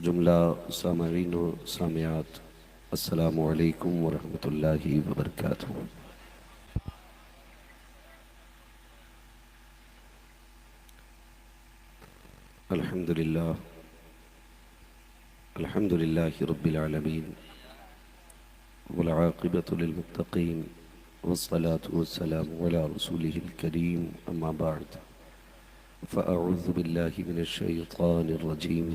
जुमला सामईन व सामियात अस्सलामु अलैकुम व रहमतुल्लाहि व बरकातुहू। अल्हम्दुलिल्लाह अल्हम्दुलिल्लाहि रब्बिल आलमीन वल आक़िबतु लिल मुत्तक़ीन वस्सलातु वस्सलामु अला रसूलिहिल करीम अम्मा बअद फ़अऊज़ु बिल्लाहि मिनश शैतानिर रजीम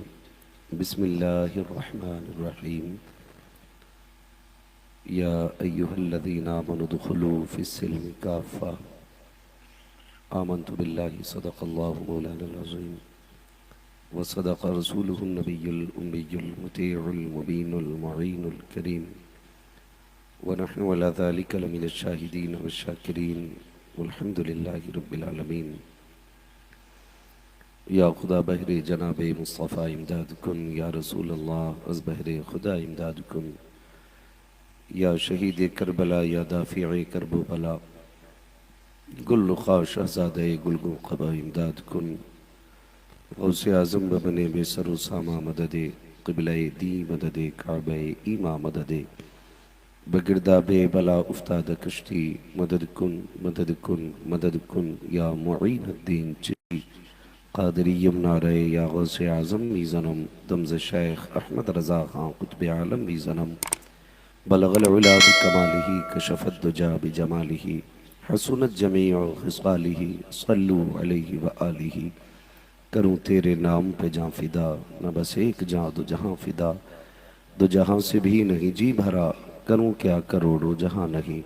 बिस्मिल्लाहिर रहमानिर रहीम या अय्युहल्लज़ीना आमनु दुख़ुलू फ़िस्सिल्मि काफ़्फ़ा आमन्तु बिल्लाहि सदक़ल्लाहु मौलानाल अज़ीम व सदक़ रसूलुहुन नबियुल उम्मियुल मुतीउल मुबीनुल मुईनुल करीम व नहनु अला ज़ालिका लमिनश शाहिदीन वश्शाकिरीन वल्हम्दुलिल्लाहि रब्बिल आलमीन। या खुदा बहरे जनाब मुस्तफ़ा इमदाद कुन, या रसूल अल्लाह अज़ बहरे खुदा इमदाद कुन, या शहीद करबला या दाफ़िए करबो बला, गुल रुखा शहज़ादे गुलगो क़बा इमदाद कुन, गौसे आज़म बने बेसर सामा मददे क़िबले दी मददे काबे ईमा मददे बगिरदाबे बला उफ्ताद कश्ती मदद कुन मदद कुन मदद कुन, या मुईनुद्दीन चिश्ती क़ादरी यमुनारे, या गौसे आज़म मीज़नम दमज़ शेख अहमद रज़ा ख़ान क़ुत्ब आलम मीज़नम बलगल उला बिकमालिही कशफ़त दुजा बिजमालिही हसुनत जमीअ ख़िसालिही सल्लु अलैहि व आलिही। करूँ तेरे नाम पे जाँ फ़िदा, न बस एक जाँ दो जहाँ फ़िदा, दो जहाँ से भी नहीं जी भरा, करूँ क्या करोड़ों जहाँ नहीं।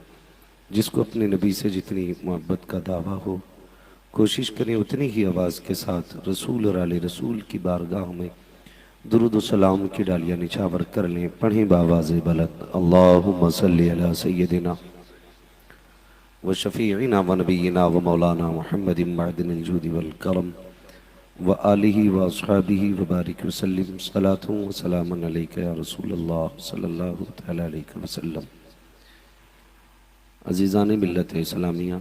जिसको अपने नबी से जितनी मोहब्बत का दावा हो, कोशिश करें उतनी ही आवाज़ के साथ रसूल और आले रसूल की बारगाह में दुरूद व सलाम की डालियाँ निछावर कर लें। पढ़ें बावाज़ बुलंद अल्लाहुम्मा सल्लि अला सय्यदिना व शफ़ीइना व नबीना व मौलाना मुहम्मदिन मअदिनिल जूदि वल करम व आलिही व अस्हाबिही व बारिक वसल्लिम सलातुन व सलामुन अलैका या रसूलल्लाह सल्लल्लाहु तआला अलैहि वसल्लम। अज़ीज़ान मिल्लत इस्लामिया,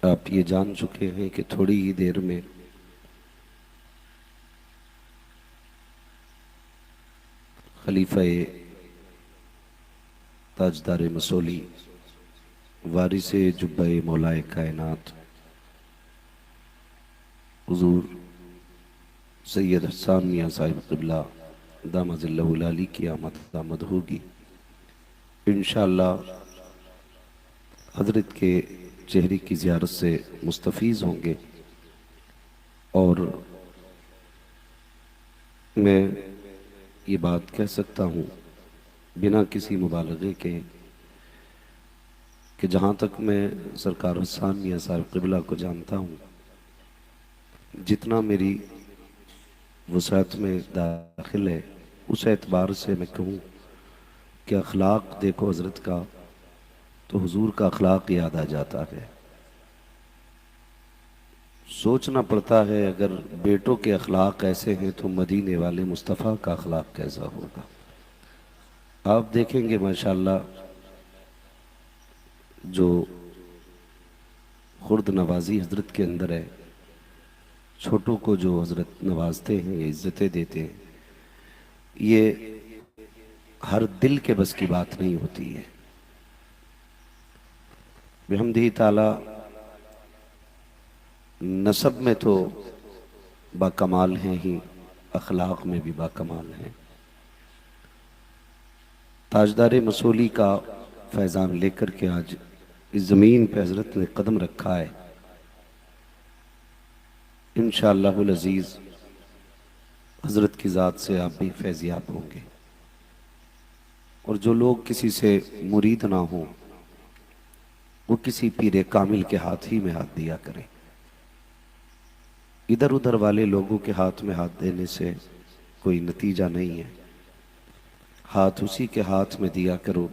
आप ये जान चुके हैं कि थोड़ी ही देर में खलीफा ताजदार मसोली वारिसे जुब्बे मौलाए कायनात हुज़ूर सैयद हसन मियाँ साहिब क़िबला दामजिल्लहुल आली की आमद होगी। इंशाअल्लाह हज़रत के चेहरे की ज़ियारत से मुस्तफ़ीज़ होंगे और मैं ये बात कह सकता हूँ बिना किसी मुबालगे के कि जहाँ तक मैं सरकार हसन मियाँ साहिब क़िबला को जानता हूँ, जितना मेरी वसात में दाखिल है, उस एतबार से मैं कहूँ कि अखलाक देखो हज़रत का तो हुजूर का अखलाक याद आ जाता है। सोचना पड़ता है अगर बेटों के अखलाक ऐसे हैं तो मदीने वाले मुस्तफ़ा का अखलाक कैसा होगा। आप देखेंगे माशाल्लाह जो खुर्द नवाजी हज़रत के अंदर है, छोटों को जो हज़रत नवाजते हैं, इज़्ज़तें देते हैं, ये हर दिल के बस की बात नहीं होती है। बिहम्दिही ताला नसब में तो बाकमाल हैं ही, अखलाक में भी बाकमाल हैं। ताजदार मसूली का फैज़ान लेकर के आज इस ज़मीन पे हज़रत ने कदम रखा है। इंशाअल्लाहुल अज़ीज़ हज़रत की ज़ात से आप भी फैज़याब होंगे। और जो लोग किसी से मुरीद ना हों, वो किसी पीरे कामिल के हाथ ही में हाथ दिया करें। इधर उधर वाले लोगों के हाथ में हाथ देने से कोई नतीजा नहीं है। हाथ उसी के हाथ में दिया करो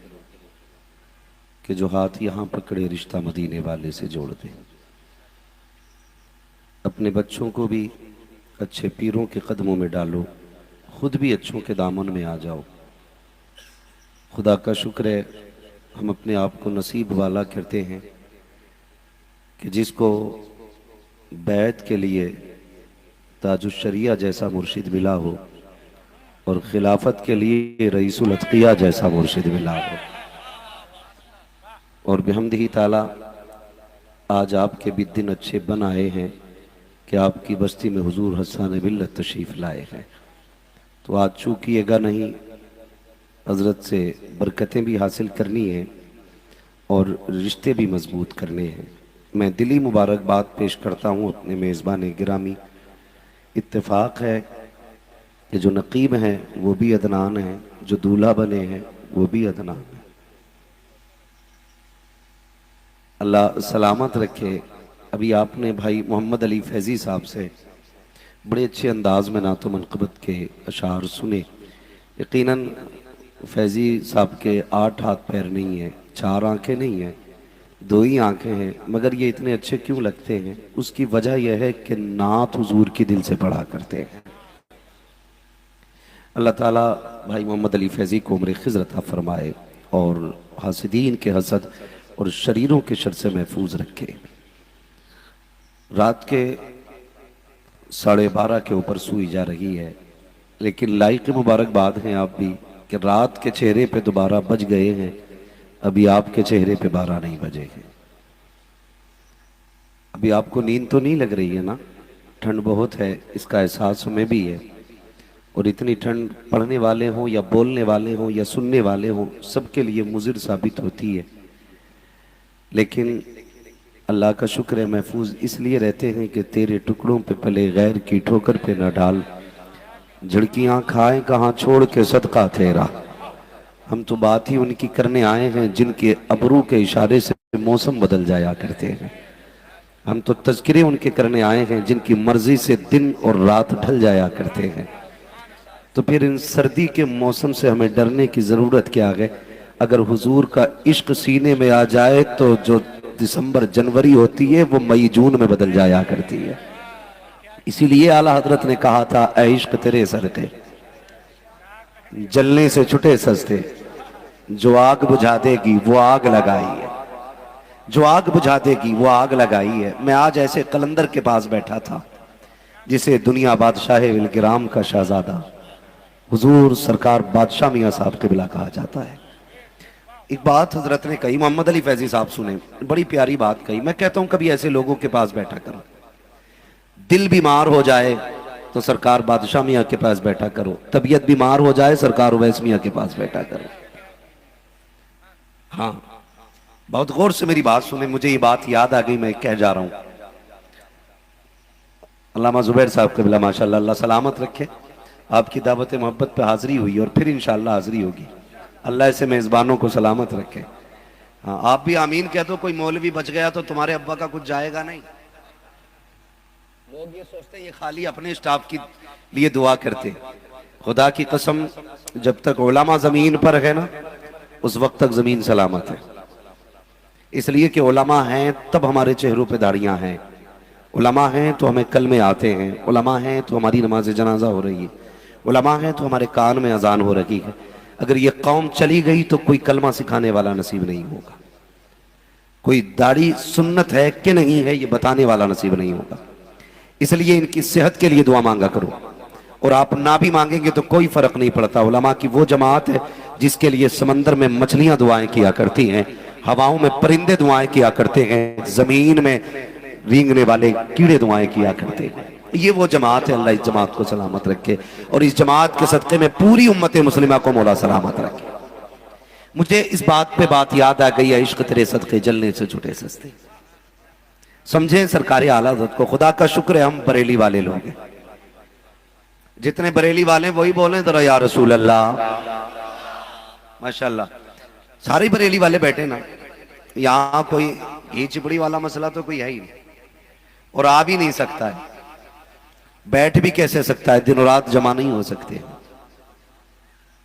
कि जो हाथ यहाँ पकड़े रिश्ता मदीने वाले से जोड़ दे। अपने बच्चों को भी अच्छे पीरों के कदमों में डालो, खुद भी अच्छों के दामन में आ जाओ। खुदा का शुक्र है हम अपने आप को नसीब वाला कहते हैं कि जिसको बैत के लिए ताजुश्शरिया जैसा मुर्शिद मिला हो और खिलाफत के लिए रईसुल अत्किया जैसा मुर्शिद मिला हो। और बिहम्दिही ताला आज आपके भी दिन अच्छे बन आए हैं कि आपकी बस्ती में हुजूर हसन मिल्लत तशरीफ़ लाए हैं। तो आज चूकिएगा नहीं, हज़रत से बरकतें भी हासिल करनी है और रिश्ते भी मजबूत करने हैं। मैं दिली मुबारकबाद पेश करता हूँ अपने मेज़बान गिरामी। इत्तेफाक है कि जो नकीब हैं वो भी अदनान हैं, जो दूल्हा बने हैं वो भी अदनान हैं। अल्लाह सलामत रखे। अभी आपने भाई मोहम्मद अली फैज़ी साहब से बड़े अच्छे अंदाज में नातो मनक़बत के अशार सुने। यकीनन फैज़ी साहब के 8 हाथ पैर नहीं हैं, 4 आंखें नहीं हैं, 2 ही आंखें हैं, मगर ये इतने अच्छे क्यों लगते हैं? उसकी वजह यह है कि नात हुजूर की दिल से पढ़ा करते हैं। अल्लाह ताला भाई मोहम्मद अली फैज़ी को उम्र खिज़र अता फरमाए और हासिदीन के हसद और शरीरों के शर से महफूज रखे। रात के 12:30 के ऊपर सुई जा रही है, लेकिन लाइक मुबारकबाद हैं आप भी कि रात के चेहरे पे दोबारा बज गए हैं। अभी आपके चेहरे पे 12 नहीं बजे हैं। अभी आपको नींद तो नहीं लग रही है ना? ठंड बहुत है, इसका एहसास हमें भी है। और इतनी ठंड पढ़ने वाले हों या बोलने वाले हों या सुनने वाले हों, सबके लिए मुज़िर साबित होती है। लेकिन अल्लाह का शुक्र है महफूज इसलिए रहते हैं कि तेरे टुकड़ों पे पले गैर की ठोकर पे न डाल, झड़कियाँ खाए कहाँ छोड़ के सदका तेरा। हम तो बात ही उनकी करने आए हैं जिनके अबरू के इशारे से मौसम बदल जाया करते हैं। हम तो तज़किरे उनके करने आए हैं जिनकी मर्जी से दिन और रात ढल जाया करते हैं। तो फिर इन सर्दी के मौसम से हमें डरने की ज़रूरत क्या है? अगर हुजूर का इश्क सीने में आ जाए तो जो दिसंबर जनवरी होती है वो मई जून में बदल जाया करती है। इसीलिए आला हजरत ने कहा था, ऐ इश्क तेरे सदके जलने से छुटे सस्ते, जो आग बुझा देगी वो आग लगाई है, जो आग बुझा देगी वो आग लगाई है। मैं आज ऐसे कलंदर के पास बैठा था जिसे दुनिया बादशाह विलगिराम का शहजादा हुजूर सरकार बादशाह मियाँ साहब क़िबला कहा जाता है। एक बात हजरत ने कही, मोहम्मद अली फैज़ी साहब सुने, बड़ी प्यारी बात कही। मैं कहता हूं कभी ऐसे लोगों के पास बैठा करो। दिल बीमार हो जाए तो सरकार बादशाह मियाँ के पास बैठा करो, तबीयत बीमार हो जाए सरकार उवैस मियाँ के पास बैठा करो। हाँ, बहुत गौर से मेरी बात सुने, मुझे ये बात याद आ गई, मैं कह जा रहा हूं। अल्लामा जुबैर साहब क़िबला माशाअल्लाह, अल्लाह सलामत रखे। आपकी दावत मोहब्बत पे हाजिरी हुई और फिर इंशाअल्लाह हाजिरी होगी। अल्लाह ऐसे मेज़बानों को सलामत रखे। हाँ, आप भी आमीन कह दो। कोई मौलवी बच गया तो तुम्हारे अब्बा का कुछ जाएगा नहीं। लोग ये सोचते हैं ये खाली अपने स्टाफ के लिए दुआ करते। खुदा की कसम, जब तक उलमा जमीन पर है ना, उस वक्त तक जमीन सलामत है। इसलिए कि उलमा हैं तब हमारे चेहरों पे दाढ़ियां हैं, उलमा हैं तो हमें कलमे आते हैं, उलमा हैं तो हमारी नमाज जनाजा हो रही है, उलमा हैं तो हमारे कान में अजान हो रही है। अगर ये कौम चली गई तो कोई कलमा सिखाने वाला नसीब नहीं होगा, कोई दाढ़ी सुन्नत है कि नहीं है ये बताने वाला नसीब नहीं होगा। इसलिए इनकी सेहत के लिए दुआ मांगा करो, और आप ना भी मांगेंगे तो कोई फर्क नहीं पड़ता। उलमा की वो जमात है जिसके लिए समंदर में मछलियां दुआएं किया करती हैं, हवाओं में परिंदे दुआएं किया करते हैं, जमीन में रेंगने वाले कीड़े दुआएं किया करते हैं। ये वो जमात है। अल्लाह इस जमात को सलामत रखे और इस जमात के सदक़े में पूरी उम्मत मुस्लिमा को मौला सलामत रखे। मुझे इस बात पे बात याद आ गई है, इश्क तेरे सदक़े जलने से छूटे सस्ते। समझे सरकारी आला हज़रत को, खुदा का शुक्र है हम बरेली वाले लोग हैं। जितने बरेली वाले वही बोले जरा या रसूल अल्लाह। माशाल्लाह सारे बरेली वाले बैठे ना, यहाँ कोई घी चिपड़ी वाला मसला तो कोई है ही नहीं, और आ भी नहीं सकता है, बैठ भी कैसे सकता है, दिन रात जमा नहीं हो सकते।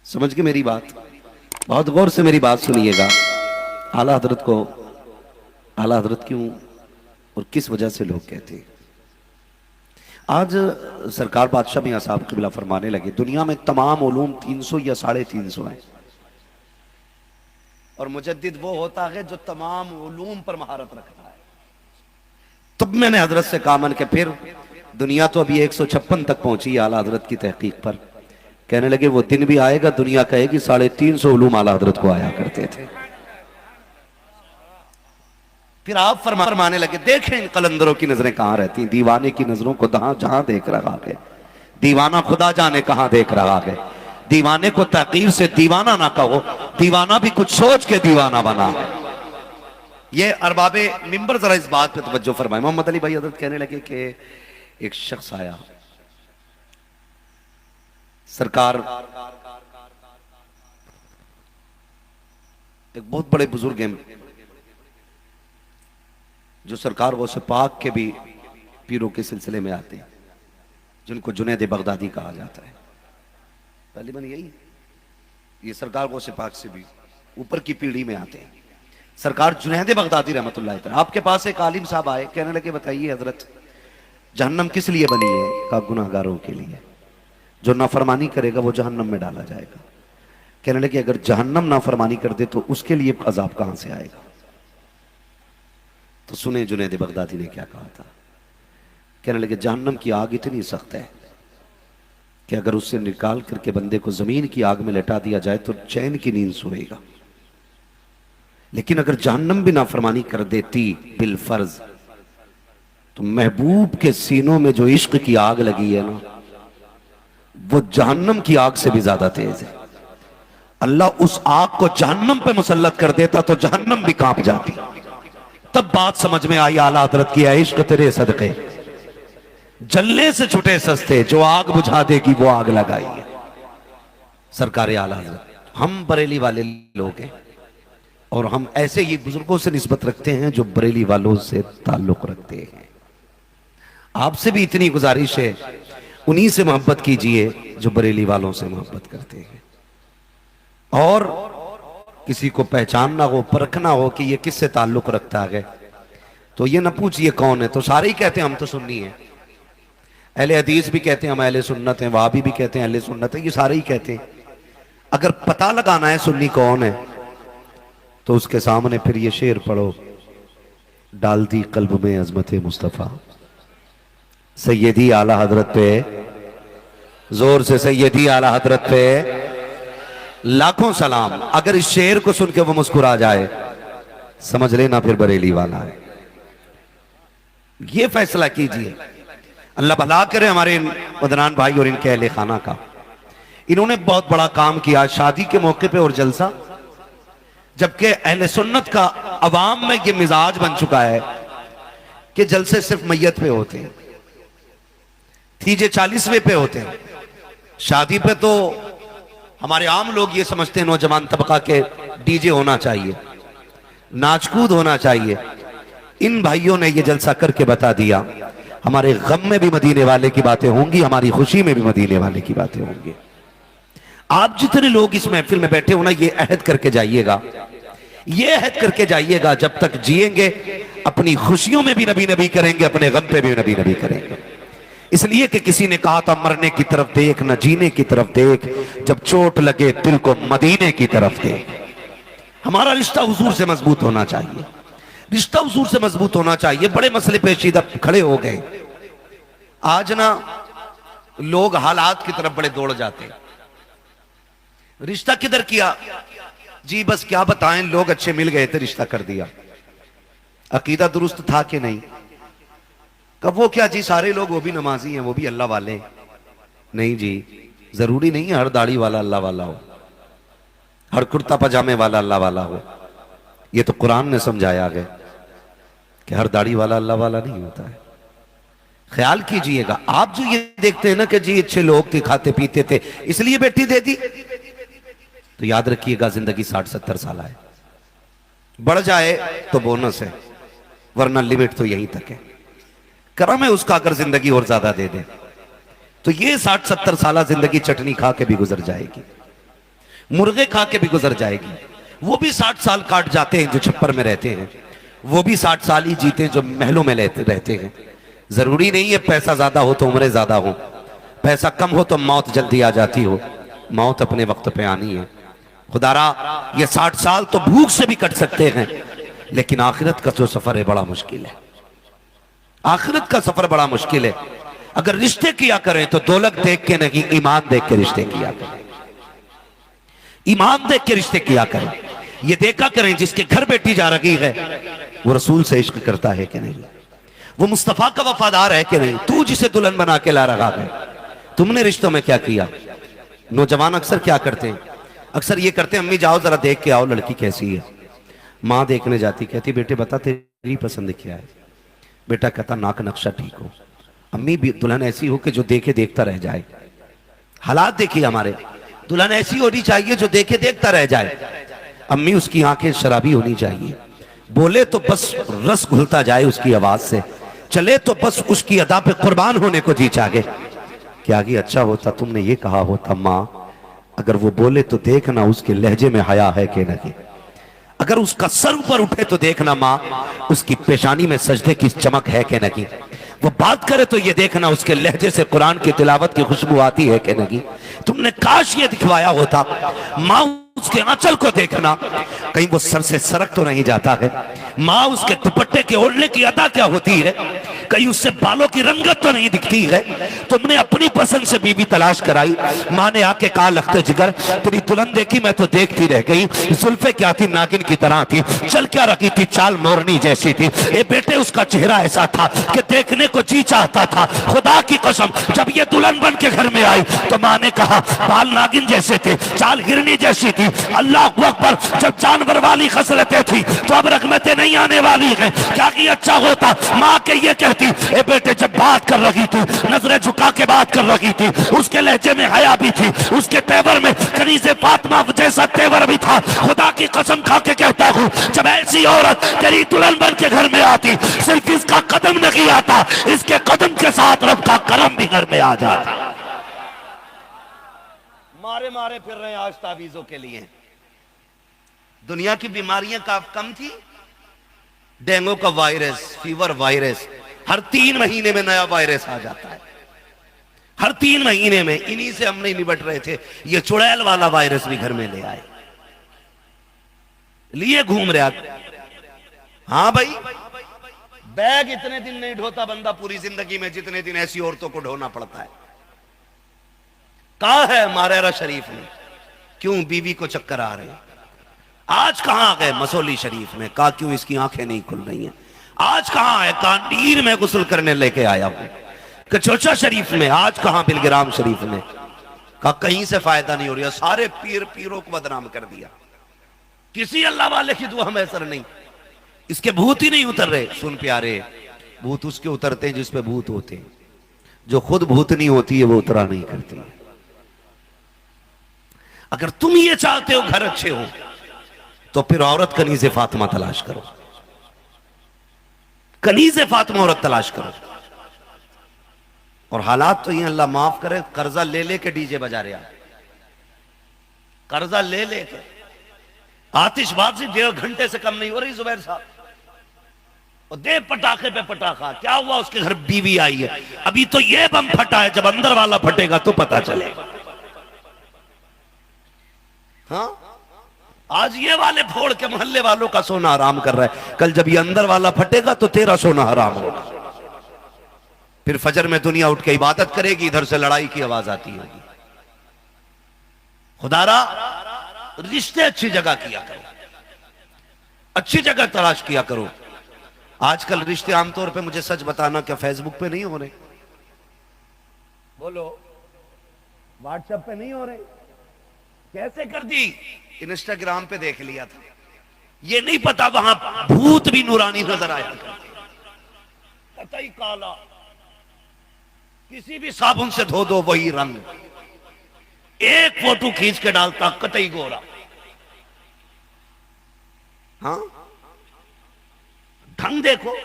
समझ के मेरी बात, बहुत गौर से मेरी बात सुनिएगा। आला हजरत को आला हजरत क्यों और किस वजह से लोग कहते हैं? आज सरकार बादशाह मियाँ साहब क़िबला फरमाने लगे, दुनिया में तमाम उलूम 300 या 350 हैं, और मुजद्दिद वो होता है जो तमाम उलूम पर महारत रखता है। तब मैंने हजरत से कहा, मन के फिर दुनिया तो अभी 156 तक पहुंची है आला हजरत की तहकीक पर। कहने लगे वो दिन भी आएगा दुनिया कहेगी 350 उलूम आला हजरत को आया करते थे। फिर आप फरमाने लगे देखें इन कलंदरों की नजरें कहां रहती, दीवाने की नजरों को जहां देख रहा है, दीवाना खुदा जाने कहां देख रहा है। दीवाने को तहकीर से दीवाना ना कहो, दीवाना भी कुछ सोच के दीवाना बना है। ये अरबाबे मिंबर जरा इस बात पे तवज्जो फरमाए। मोहम्मद अली भाई हजरत कहने लगे कि एक शख्स आया, सरकार एक बहुत बड़े बुजुर्ग हैं जो सरकार गौसे पाक के भी पीरों के सिलसिले में आते हैं, जिनको जुनैद बगदादी कहा जाता है। पहली बात यही, ये सरकार गौसे पाक से भी ऊपर की पीढ़ी में आते हैं। सरकार जुनैद बगदादी रहमतुल्लाह अलैह आपके पास एक आलिम साहब आए, कहने लगे बताइए हजरत जहन्नम किस लिए बनी है? का गुनाहगारों के लिए, जो नाफरमानी करेगा वो जहन्नम में डाला जाएगा। कहने लगे अगर जहन्नम नाफरमानी कर दे तो उसके लिए अजाब कहां से आएगा? तो सुने जुनैद बगदादी ने क्या कहा था। कहने लगे जहन्नम की आग इतनी सख्त है कि अगर उससे निकाल करके बंदे को जमीन की आग में लटा दिया जाए तो चैन की नींद सोएगा, लेकिन अगर जहन्नम भी नाफरमानी कर देती बिल फर्ज तो महबूब के सीनों में जो इश्क की आग लगी है ना, वो जहन्नम की आग से भी ज्यादा तेज है। अल्लाह उस आग को जहन्नम पे मुसल्लत कर देता तो जहन्नम भी कांप जाती। तब बात समझ में आई आला हजरत की, इश्क तेरे सदके जलने से छुटे सस्ते, जो आग बुझा देगी वो आग लगाई है। सरकार आला हजरत, हम बरेली वाले लोग हैं और हम ऐसे ही बुजुर्गों से निस्बत रखते हैं जो बरेली वालों से ताल्लुक रखते हैं। आपसे भी इतनी गुजारिश है, उन्हीं से मोहब्बत कीजिए जो बरेली वालों से मोहब्बत करते हैं। और किसी को पहचानना हो, परखना हो कि ये किससे ताल्लुक रखता है, तो ये ना पूछिए कौन है, तो सारे ही कहते हैं हम तो सुन्नी हैं। अहले हदीस भी कहते हैं हम अहले सुन्नत हैं, वहाबी भी कहते हैं अहले सुन्नत है, ये सारे ही कहते हैं। अगर पता लगाना है सुन्नी कौन है तो उसके सामने फिर ये शेर पढ़ो, डाल दी कल्ब में अजमत मुस्तफ़ा, सैयदी आला हजरत पे, जोर से सैयदी आला हजरत पे लाखों सलाम। अगर इस शेर को सुन के वो मुस्कुरा जाए समझ लेना फिर बरेली वाला है। ये फैसला कीजिए। अल्लाह भला करे हमारे इन मदनान भाई और इनके अहले खाना का। इन्होंने बहुत बड़ा काम किया शादी के मौके पे और जलसा, जबकि अहले सुन्नत का अवाम में ये मिजाज बन चुका है कि जलसे सिर्फ मैयत पे होते हैं, तीजे 40वें पे होते हैं। शादी पे तो हमारे आम लोग ये समझते हैं नौजवान तबका के डीजे होना चाहिए, नाचकूद होना चाहिए। इन भाइयों ने ये जलसा करके बता दिया हमारे गम में भी मदीने वाले की बातें होंगी, हमारी खुशी में भी मदीने वाले की बातें होंगी। आप जितने लोग इस महफिल में बैठे हो ना, ये अहद करके जाइएगा, ये अहद करके जाइएगा जब तक जिएंगे अपनी खुशियों में भी नबी नबी करेंगे, अपने गम पे भी नबी नबी करेंगे। इसलिए कि किसी ने कहा था मरने की तरफ देख न जीने की तरफ देख, जब चोट लगे दिल को मदीने की तरफ देख। हमारा रिश्ता हुजूर से मजबूत होना चाहिए, रिश्ता हुजूर से मजबूत होना चाहिए। बड़े मसले पेचीदा खड़े हो गए आज ना, लोग हालात की तरफ बड़े दौड़ जाते हैं। रिश्ता किधर किया जी, बस क्या बताएं, लोग अच्छे मिल गए थे रिश्ता कर दिया। अकीदा दुरुस्त था कि नहीं? कब वो क्या जी सारे लोग वो भी नमाजी हैं, वो भी अल्लाह वाले? नहीं जी, जरूरी नहीं है हर दाढ़ी वाला अल्लाह वाला हो, हर कुर्ता पजामे वाला अल्लाह वाला हो। ये तो कुरान ने समझाया है कि हर दाढ़ी वाला अल्लाह वाला नहीं होता है। ख्याल कीजिएगा, आप जो ये देखते हैं ना कि जी अच्छे लोग थे, खाते पीते थे, इसलिए बेटी दे दी, तो याद रखिएगा जिंदगी 60-70 साल है। बढ़ जाए तो बोनस है, वरना लिमिट तो यहीं तक है। करम है उसका अगर जिंदगी और ज्यादा दे दे तो ये 60-70 साल जिंदगी चटनी खा के भी गुजर जाएगी, मुर्गे खा के भी गुजर जाएगी। वो भी 60 साल काट जाते हैं जो छप्पर में रहते हैं, वो भी 60 साल ही जीते हैं जो महलों में रहते हैं। जरूरी नहीं है पैसा ज्यादा हो तो उम्रें ज्यादा हो, पैसा कम हो तो मौत जल्दी आ जाती हो। मौत अपने वक्त पे आनी है। खुदारा ये 60 साल तो भूख से भी कट सकते हैं, लेकिन आखिरत का जो सफर है बड़ा मुश्किल है। आखिरत का सफर बड़ा मुश्किल है। अगर रिश्ते किया करें तो दौलत देख के नहीं, ईमान देख के रिश्ते किया करें। ईमान देख के रिश्ते किया करें। ये देखा करें जिसके घर बेटी जा रही है वो रसूल से इश्क करता है कि नहीं, वो मुस्तफा का वफादार है कि नहीं। तू जिसे दुल्हन बना के ला रहा है, तुमने रिश्तों में क्या किया। नौजवान अक्सर क्या करते हैं, अक्सर ये करते हैं, अम्मी जाओ जरा देख के आओ लड़की कैसी है। माँ देखने जाती, कहती बेटे बता तेरी पसंद क्या है। बेटा कहता नाक नक्शा ठीक हो। अम्मी भी दुल्हन ऐसी हो कि जो देखे देखता रह जाए। हालात देखिए हमारे, दुल्हन ऐसी होनी चाहिए जो देखे देखता रह जाए। अम्मी उसकी आंखें शराबी होनी चाहिए, बोले तो बस रस घुलता जाए उसकी आवाज से, चले तो बस उसकी अदा पे कुर्बान होने को जी चाहे। क्या आगे अच्छा होता तुमने ये कहा होता, माँ अगर वो बोले तो देखना उसके लहजे में हया है कि नहीं। अगर उसका सर ऊपर उठे तो देखना माँ उसकी पेशानी में सजदे की चमक है कि नहीं। वो बात करे तो ये देखना उसके लहजे से कुरान की तिलावत की खुशबू आती है कि नहीं। तुमने काश ये दिखवाया होता। माँ उसके आंचल को देखना कहीं वो सर से सरक तो नहीं जाता है। माँ उसके दुपट्टे के ओढ़ने की अदा क्या होती है, कहीं उससे बालों की रंगत तो नहीं दिखती है। तुमने अपनी पसंद से बीवी तलाश कराई। माँ ने आके कहा लखते जिगर तेरी दुल्हन देखी मैं तो देखती रह गई। जुल्फे क्या थी, नागिन की तरह थी, चल क्या रखी थी, चाल मोरनी जैसी थी। ए बेटे उसका चेहरा ऐसा था कि देखने को जी चाहता था। खुदा की कसम जब ये दुल्हन बन के घर में आई तो माँ ने कहा बाल नागिन जैसे थे, चाल हिरनी जैसी थी। अल्लाह अकबर, जब जानवर वाली खसलतें थी तो अब रगमतें नहीं आने वाली हैं। क्या कि अच्छा होता माँ के ये कहती ए बेटे जब बात कर रही थी नजरें झुका के बात कर रही थी, उसके लहजे में हया भी थी, उसके तेवर में कनीज़े फातिमा जैसा तेवर भी था। खुदा की कसम खा के कहता हूँ जब ऐसी औरत तेरी दुल्हन बन के घर में आती, सिर्फ इसका कदम नहीं आता, इसके कदम के साथ रब का करम भी घर में आ जाता। मारे मारे फिर रहे आज तावीजों के लिए। दुनिया की बीमारियां कम थी, डेंगू का वायरस, फीवर वायरस, हर 3 महीने में नया वायरस आ जाता है। हर 3 महीने में इन्हीं से हम नहीं निपट रहे थे। ये चुड़ैल वाला वायरस भी घर में ले आए, लिए घूम रहा। हाँ भाई, बैग इतने दिन नहीं ढोता बंदा पूरी जिंदगी में जितने दिन ऐसी औरतों को ढोना पड़ता है। कहा है मारेरा शरीफ में, क्यों बीवी को चक्कर आ रहे हैं। आज कहां गए मसौली शरीफ में, कहा क्यों इसकी आंखें नहीं खुल रही हैं। आज कहां है, कांडीर में गुस्ल करने लेके आया हूं। कचोचा शरीफ में, आज कहां बिलग्राम शरीफ में, कहा कहीं से फायदा नहीं हो रहा। सारे पीरों को बदनाम कर दिया, किसी अल्लाह वाले की दुआ में असर नहीं। इसके भूत ही नहीं उतर रहे। सुन प्यारे, भूत उसके उतरते हैं जिसपे भूत होते हैं, जो खुद भूत नहीं होती है वो उतरा नहीं करती। अगर तुम ये चाहते हो घर अच्छे हो तो फिर औरत कनीज़े फातिमा तलाश करो, कनीज़े फातिमा औरत तलाश करो। और हालात तो ये अल्लाह माफ करे, कर्जा ले लेके डीजे बजा रहे, कर्जा ले लेके आतिशबाजी 1.5 घंटे से कम नहीं हो रही जुबैर साहब। और दे पटाखे पे पटाखा। क्या हुआ, उसके घर बीवी आई है, अभी तो ये बम फटा है, जब अंदर वाला फटेगा तो पता चलेगा। हाँ, आज ये वाले फोड़ के मोहल्ले वालों का सोना हराम कर रहा है, कल जब ये अंदर वाला फटेगा तो तेरा सोना हराम होगा। फिर फजर में दुनिया उठ के इबादत करेगी, इधर से लड़ाई की आवाज आती होगी। खुदारा रिश्ते अच्छी जगह किया करो, अच्छी जगह तलाश किया करो। आजकल रिश्ते आमतौर पे, मुझे सच बताना, क्या फेसबुक पे नहीं हो रहे, बोलो व्हाट्सएप पे नहीं हो रहे, कैसे कर दी, इंस्टाग्राम पे देख लिया था। ये नहीं पता वहां भूत भी नूरानी नजर आया करते, कतई काला, किसी भी साबुन से धो दो वही रंग, एक फोटो खींच के डालता कतई गोरा। हाँ, ढंग देखो,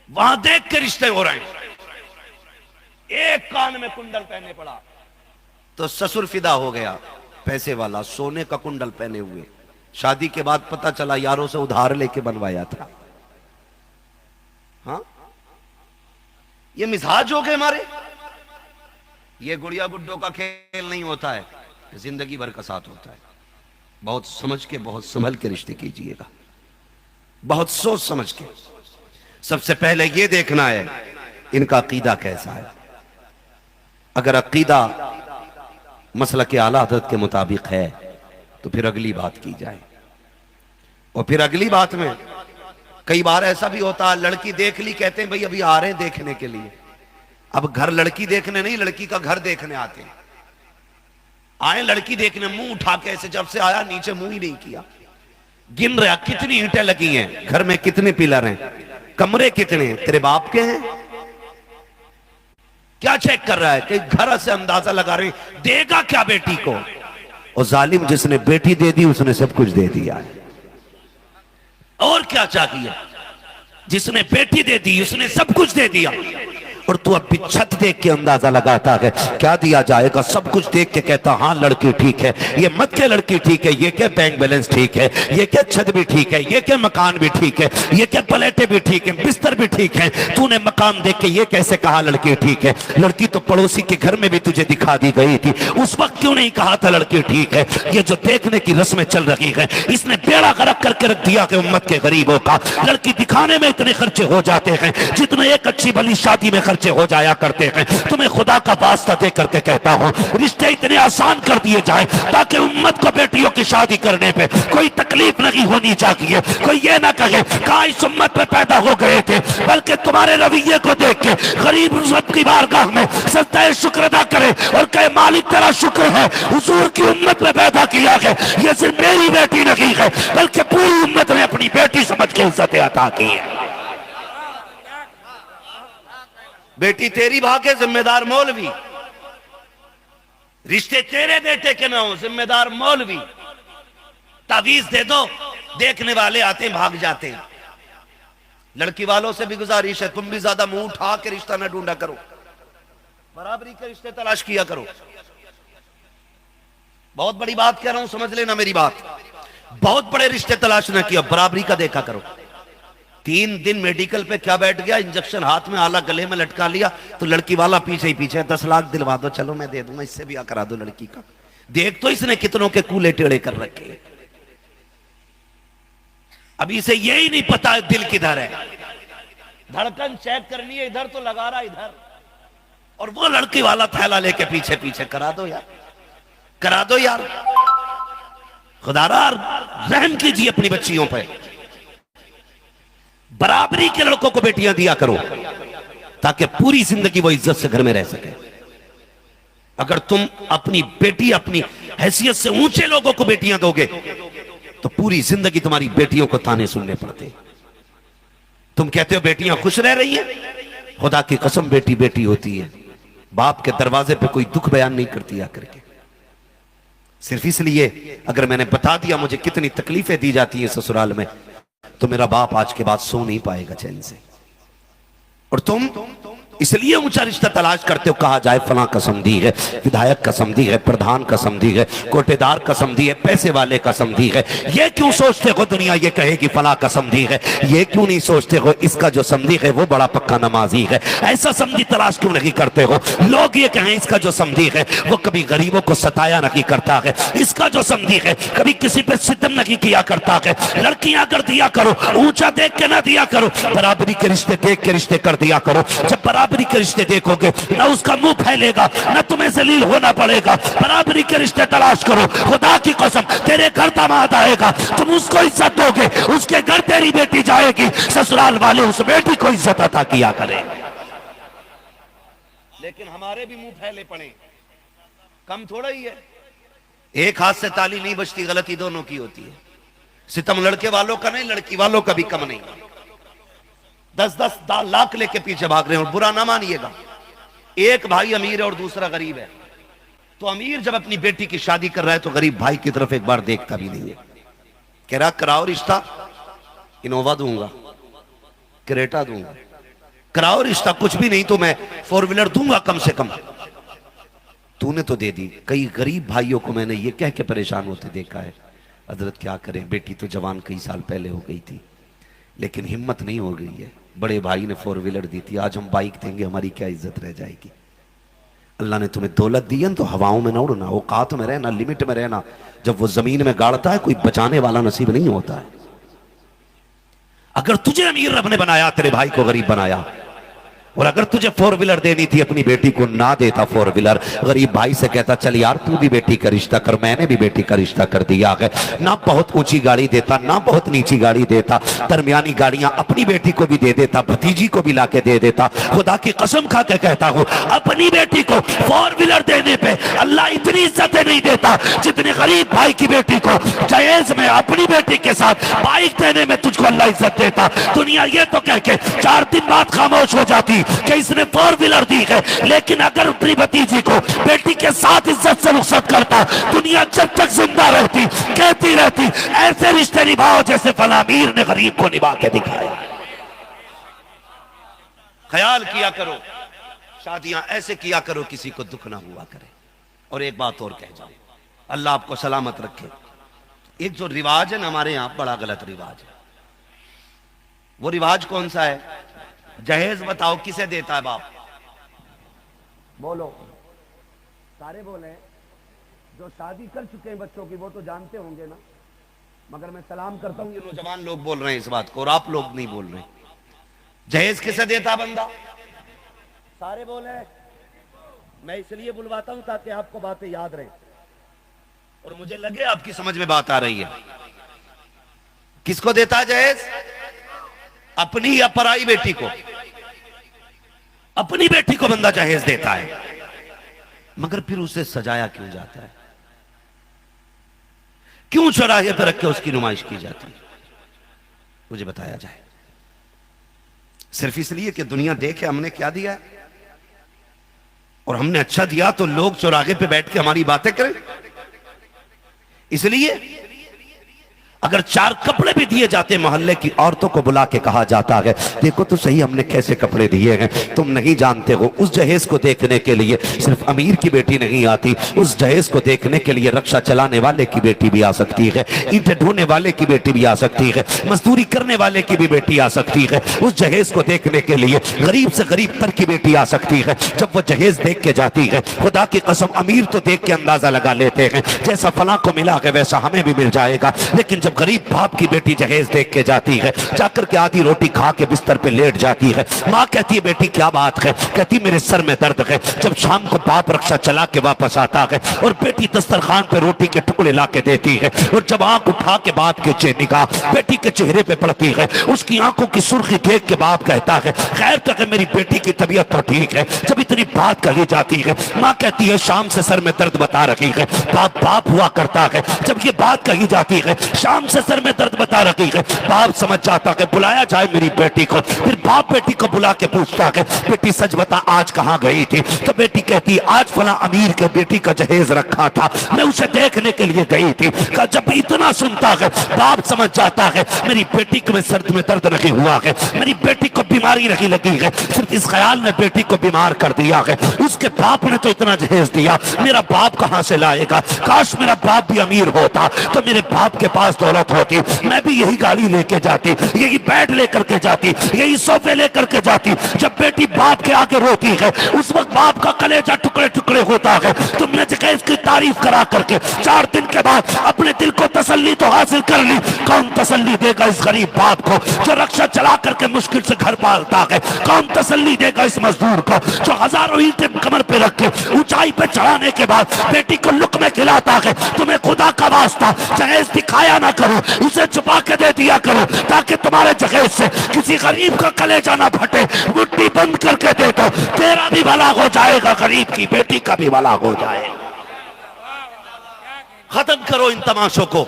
वहां देख के रिश्ते हो रहे हैं। एक कान में कुंडल पहने पड़ा तो ससुर फिदा हो गया, पैसे वाला, सोने का कुंडल पहने हुए। शादी के बाद पता चला यारों से उधार लेके बनवाया था। हाँ, ये मिजाज हो गए हमारे। ये गुड़िया गुड्डों का खेल नहीं होता है, जिंदगी भर का साथ होता है। बहुत समझ के, बहुत संभल के रिश्ते कीजिएगा, बहुत सोच समझ के। सबसे पहले ये देखना है इनका अकीदा कैसा है। अगर अकीदा मसलक के आला हज़रत के मुताबिक है तो फिर अगली बात की जाए। और फिर अगली बात में कई बार ऐसा भी होता है, लड़की देख ली, कहते हैं भाई अभी आ रहे हैं देखने के लिए। अब घर लड़की देखने नहीं, लड़की का घर देखने आते हैं। आए लड़की देखने, मुंह उठा के ऐसे, जब से आया नीचे मुंह ही नहीं किया। गिन रहा कितनी ईंटें लगी हैं, घर में कितने पिलर हैं, कमरे कितने हैं, तेरे बाप के हैं? क्या चेक कर रहा है कि घर से अंदाजा लगा रहे, देगा क्या बेटी को? और जालिम जिसने बेटी दे दी उसने सब कुछ दे दिया है। और क्या चाहिए? जिसने बेटी दे दी उसने सब कुछ दे दिया। और तू अब भी छत देख के अंदाजा लगाता है क्या दिया जाएगा, सब कुछ देख के कहता हाँ लड़की ठीक है, ये मत के लड़की ठीक है, ये क्या बैंक बैलेंस ठीक है, ये क्या छत भी ठीक है, ये क्या मकान भी ठीक है, ये क्या प्लेटें भी ठीक है, बिस्तर भी ठीक है। तूने मकान देख के ये कैसे कहा लड़की ठीक है? लड़की तो पड़ोसी के घर में भी तुझे दिखा दी गई थी, उस वक्त क्यों नहीं कहा था लड़की ठीक है? ये जो देखने की रस्में चल रही है, इसने बेड़ा गर्क करके रख दिया कि उम्मत के गरीबों का लड़की दिखाने में इतने खर्चे हो जाते हैं जितने एक अच्छी भली शादी में खर्चे हो जाया करते हैं। तुम्हें खुदा का वास्ता दे करके कहता हूं, रिश्ते इतने आसान कर दिए जाए ताकि उम्मत को बेटियों की शादी करने पे कोई तकलीफ नहीं होनी चाहिए। कोई ये ना कहे कहा इस उम्मत में पैदा हो गए थे, बल्कि तुम्हारे रवैये को देख के गरीब रब की बारगाह में सजदा शुक्र अदा करे और कहे मालिक तेरा शुक्र है हुजूर की उम्मत में पैदा किया है। ये सिर्फ मेरी बेटी नहीं है बल्कि पूरी उम्मत ने अपनी बेटी समझ के इज्जत अता की है। बेटी तेरी भागे, जिम्मेदार मौलवी। रिश्ते तेरे बेटे के ना हो, जिम्मेदार मौलवी। तावीज दे दो, देखने वाले आते भाग जाते हैं। लड़की वालों से भी गुजारिश है, तुम भी ज्यादा मुंह उठा के रिश्ता ना ढूंढा करो, बराबरी के रिश्ते तलाश किया करो। बहुत बड़ी बात कह रहा हूं, समझ लेना मेरी बात। बहुत बड़े रिश्ते तलाश ना किया, बराबरी का देखा करो। 3 दिन मेडिकल पे क्या बैठ गया, इंजेक्शन हाथ में, आला गले में लटका लिया, तो लड़की वाला पीछे ही पीछे 10 लाख दिलवा दो, चलो मैं दे दूंगा, इससे भी करा दो लड़की का। देख तो इसने कितनों के कूले टेढ़े कर रखे। अभी इसे यही नहीं पता दिल किधर है, धड़कन चेक करनी है, इधर तो लगा रहा इधर, और वो लड़की वाला थैला लेके पीछे पीछे। करा दो यार, करा दो यार, खुदारा रहम कीजिए अपनी बच्चियों पर। बराबरी के लड़कों को बेटियां दिया करो ताकि पूरी जिंदगी वो इज्जत से घर में रह सके। अगर तुम अपनी बेटी अपनी हैसियत से ऊंचे लोगों को बेटियां दोगे तो पूरी जिंदगी तुम्हारी बेटियों को ताने सुनने पड़ते। तुम कहते हो बेटियां खुश रह रही हैं, खुदा की कसम बेटी बेटी होती है। बाप के दरवाजे पे कोई दुख बयान नहीं करती आकर के, सिर्फ इसलिए अगर मैंने बता दिया मुझे कितनी तकलीफें दी जाती हैं ससुराल में, तो मेरा बाप आज के बाद सो नहीं पाएगा चैन से। और तुम इसलिए ऊंचा रिश्ता तलाश करते हो, कहा जाए फलां का समधी है, विधायक का समधी है, प्रधान का समधी है, कोटेदार का समधी है, पैसे वाले का समधी है। ये क्यों सोचते हो दुनिया ये कहेगी फलां का समधी है? ये क्यों नहीं सोचते हो इसका जो समधी है वो बड़ा पक्का नमाजी है? ऐसा समधी तलाश क्यों नहीं करते हो? लोग ये कहें इसका जो समधी है वो कभी गरीबों को सताया नहीं करता है, इसका जो समधी है कभी किसी पे सितम नहीं किया करता है। लड़कियां कर दिया करो, ऊंचा देख के ना दिया करो, बराबरी के रिश्ते देख के रिश्ते कर दिया करो। जब बराबरी के रिश्ते देखोगे ना उसका मुंह फैलेगा, ना तुम्हें जलील होना पड़ेगा। बराबरी के रिश्ते तलाश करो, खुदा की कसम तेरे घर दामाद आएगा, तुम उसको इज्जत दोगे, उसके घर तेरी बेटी जाएगी, ससुराल वाले उस बेटी को इज्जत अता किया करें। लेकिन हमारे भी मुंह फैले पड़े, कम थोड़ा ही है। एक हाथ से ताली नहीं बजती, गलती दोनों की होती है। सितम लड़के वालों का नहीं, लड़की वालों का भी कम नहीं। 10-10 लाख लेके पीछे भाग रहे हैं। और बुरा ना मानिएगा, एक भाई अमीर है और दूसरा गरीब है, तो अमीर जब अपनी बेटी की शादी कर रहा है तो गरीब भाई की तरफ एक बार देखता भी नहीं है। कह रहा कराओ रिश्ता, इनोवा दूंगा, क्रेटा दूंगा, कराओ रिश्ता, कुछ भी नहीं तो मैं 4 व्हीलर दूंगा कम से कम। तूने तो दे दी। कई गरीब भाइयों को मैंने ये कह के परेशान होते देखा है, हजरत क्या करें, बेटी तो जवान कई साल पहले हो गई थी लेकिन हिम्मत नहीं हो गई है। बड़े भाई ने 4 व्हीलर दी थी, आज हम बाइक देंगे, हमारी क्या इज्जत रह जाएगी। अल्लाह ने तुम्हें दौलत दी है तो हवाओं में ना उड़ना, औकात में रहना, लिमिट में रहना। जब वो जमीन में गाड़ता है कोई बचाने वाला नसीब नहीं होता है। अगर तुझे अमीर रब ने बनाया, तेरे भाई को गरीब बनाया, और अगर तुझे फोर व्हीलर देनी थी अपनी बेटी को ना देता फोर व्हीलर, गरीब भाई से कहता चल यार तू भी बेटी का रिश्ता कर, मैंने भी बेटी का रिश्ता कर दिया है, ना बहुत ऊंची गाड़ी देता ना बहुत नीची गाड़ी देता, दरमियानी गाड़ियां अपनी बेटी को भी दे देता, भतीजी को भी लाके दे देता। खुदा की कसम खा के कहता हूं अपनी बेटी को फोर व्हीलर देने पे अल्लाह इतनी इज्जतें नहीं देता जितने गरीब भाई की बेटी को जहेज में अपनी बेटी के साथ बाइक देने में तुझको अल्लाह इज्जत देता। दुनिया ये तो कह के 4 दिन बाद खामोश हो जाती कि इसने फोर व्हीलर दी है, लेकिन अगर अपनी भतीजी को बेटी के साथ इज्जत से रुखसत करता, दुनिया जब तक जिंदा रहती कहती रहती ऐसे रिश्ते निभाओ जैसे फला अमीर ने गरीब को निभा के दिखाया। ख्याल किया करो, शादियां ऐसे किया करो किसी को दुख ना हुआ करे। और एक बात और कह जाऊं, अल्लाह आपको सलामत रखे। एक जो रिवाज है ना हमारे यहां, बड़ा गलत रिवाज है। वो रिवाज कौन सा है? जहेज बताओ किसे देता है बाप? बोलो, सारे बोले। जो शादी कर चुके हैं बच्चों की वो तो जानते होंगे ना, मगर मैं सलाम करता हूं ये नौजवान लोग बोल रहे हैं इस बात को और आप लोग नहीं बोल रहे। जहेज किसे देता बंदा? सारे बोले। मैं इसलिए बुलवाता हूं ताकि आपको बातें याद रहे और मुझे लगे आपकी समझ में बात आ रही है। किसको देता है जहेज? अपनी या पराई बेटी को? अपनी बेटी को बंदा जहेज देता है, मगर फिर उसे सजाया क्यों जाता है? क्यों चौराहे पर रख के उसकी नुमाइश की जाती है? मुझे बताया जाए। सिर्फ इसलिए कि दुनिया देखे हमने क्या दिया और हमने अच्छा दिया तो लोग चौराहे पे बैठ के हमारी बातें करें। इसलिए अगर 4 कपड़े भी दिए जाते मोहल्ले की औरतों को बुला के कहा जाता है देखो तो सही हमने कैसे कपड़े दिए हैं, तुम नहीं जानते हो उस जहेज को देखने के लिए सिर्फ अमीर की बेटी नहीं आती, उस जहेज को देखने के लिए रक्षा चलाने वाले की बेटी भी आ सकती है, ईंटें ढोने वाले की बेटी भी आ सकती है, मजदूरी करने वाले की भी बेटी आ सकती है। उस जहेज को देखने के लिए गरीब से गरीब तर की बेटी आ सकती है। जब वो जहेज देख के जाती है, खुदा की कसम अमीर तो देख के अंदाजा लगा लेते हैं जैसा फला को मिला है वैसा हमें भी मिल जाएगा, लेकिन जब गरीब बाप की बेटी जहेज देख के जाती है, जाकर के आधी रोटी खा के बिस्तर पे लेट जाती है, माँ कहती है बेटी क्या बात है? कहती मेरे सर में दर्द है। जब शाम को बाप रक्षा चला के वापस आता है और बेटी दस्तरखान पे रोटी के टुकड़े ला के देती है और जब आंख उठा के बाप के निगाह बेटी के चेहरे पे पड़ती है, उसकी आंखों की सुर्खी देख के बाप कहता है खैर तक है मेरी बेटी की तबीयत तो ठीक है। जब इतनी बात कही जाती है, माँ कहती है शाम से सर में दर्द बता रही है। बाप बाप हुआ करता है। जब ये बात कही जाती है शाम से सर में दर्द बता रही है, बाप समझ जाता है बुलाया जाए मेरी बेटी को। फिर बाप बेटी को बुला के पूछता है बेटी सच बता आज कहां गई थी? तो बेटी कहती आज फला अमीर के बेटी का जहेज रखा था, मैं उसे देखने के लिए गई थी। जब इतना सुनता है बाप समझ जाता है मेरी बेटी को सर्द में दर्द नहीं हुआ है, मेरी बेटी को बीमारी नहीं लगी है, सिर्फ इस ख्याल ने बेटी को बीमार कर दिया है। उसके बाप ने तो इतना जहेज दिया, मेरा बाप कहां से लाएगा? काश मेरा बाप भी अमीर होता तो मेरे बाप के पास दौलत होती, मैं भी यही गाड़ी लेके जाती, यही बेड लेकर के जाती, यही सोफे लेकर के जाती। जब बेटी बाप के आगे रोती है उस वक्त बाप का कलेजा टुकड़े टुकड़े होता है। तुमने जगह इसकी तारीफ करा करके 4 दिन के बाद अपने दिल को तसल्ली तो हासिल कर ली, कौन तसल्ली देगा इस गरीब बाप को जो रक्षा चला करके मुश्किल से घर पालता है? कौन तसल्ली देगा इस मजदूर को जो हजारों ईंटें कमर पे रख के ऊंचाई पे चढ़ाने के बाद बेटी को लुकमे खिलाता है? तुम्हें खुदा का वास्ता जहेज दिखाया ना करो, उसे छुपा के दे दिया करो ताकि तुम्हारे जहेज से किसी गरीब का कलेजा ना फटे। मुट्ठी बंद करके दे दो, तेरा भी भला हो जाएगा, गरीब की बेटी का भी भला हो जाएगा। खत्म करो इन तमाशों को,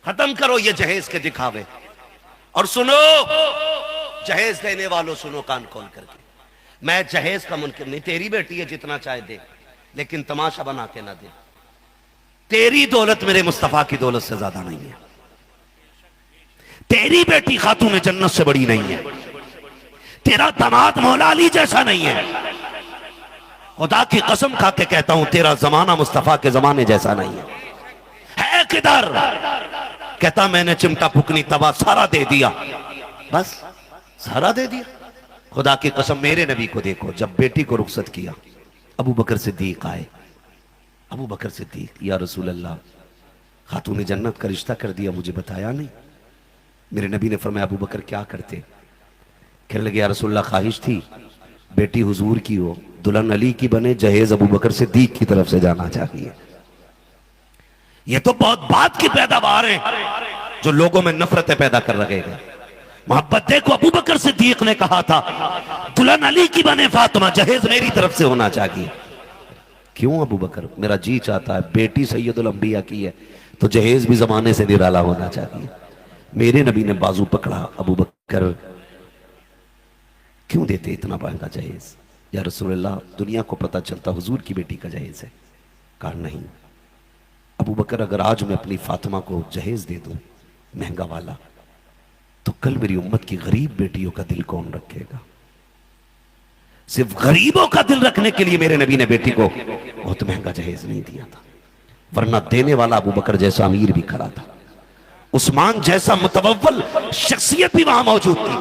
खत्म करो ये जहेज के दिखावे। और सुनो जहेज देने वालों सुनो कान खोल करके, मैं जहेज का मुनकिर नहीं, तेरी बेटी है जितना चाहे दे, लेकिन तमाशा बना के ना दे। तेरी दौलत मेरे मुस्तफा की दौलत से ज्यादा नहीं है, तेरी बेटी खातून जन्नत से बड़ी नहीं है, तेरा दामाद मौला अली जैसा नहीं है। खुदा की कसम खा के कहता हूं तेरा जमाना मुस्तफा के जमाने जैसा नहीं है किधर? कहता मैंने चिमटा फुकनी तवा सारा दे दिया, बस सारा दे दिया। खुदा की कसम मेरे नबी को देखो, जब बेटी को रुखसत किया अबू बकर सिद्दीक आए। अबू बकर सिद्दीक या रसूल अल्लाह खातून जन्नत का रिश्ता कर दिया, मुझे बताया नहीं। मेरे नबी ने फरमाया अबू बकर क्या करते? कहने लगे या रसूलल्लाह ख्वाहिश थी बेटी हुजूर की हो, दुल्हन अली की बने, जहेज अबू बकर सिद्दीक की तरफ से जाना चाहिए। ये तो बहुत बात की पैदावार है जो लोगों में नफरतें पैदा कर रहे हैं। मोहब्बत देखो, अबू बकर सिद्दीक ने कहा था दुल्हन अली की बने फातिमा, जहेज मेरी तरफ से होना चाहिए। क्यों अबू बकर? मेरा जी चाहता है बेटी सैयदुल अंबिया की है तो जहेज भी जमाने से निराला होना चाहिए। मेरे नबी ने बाजू पकड़ा, अबू बकर क्यों देते इतना महंगा जहेज? या रसूलल्लाह दुनिया को पता चलता हुजूर की बेटी का जहेज है। कहा नहीं अबू बकर, अगर आज मैं अपनी फातिमा को जहेज दे दूं महंगा वाला, तो कल मेरी उम्मत की गरीब बेटियों का दिल कौन रखेगा? सिर्फ गरीबों का दिल रखने के लिए मेरे नबी ने बेटी को बहुत महंगा जहेज नहीं दिया था, वरना देने वाला अबू बकर जैसा अमीर भी खड़ा था, उस्मान जैसा मुतवव्वल शख्सियत भी वहां मौजूद थी।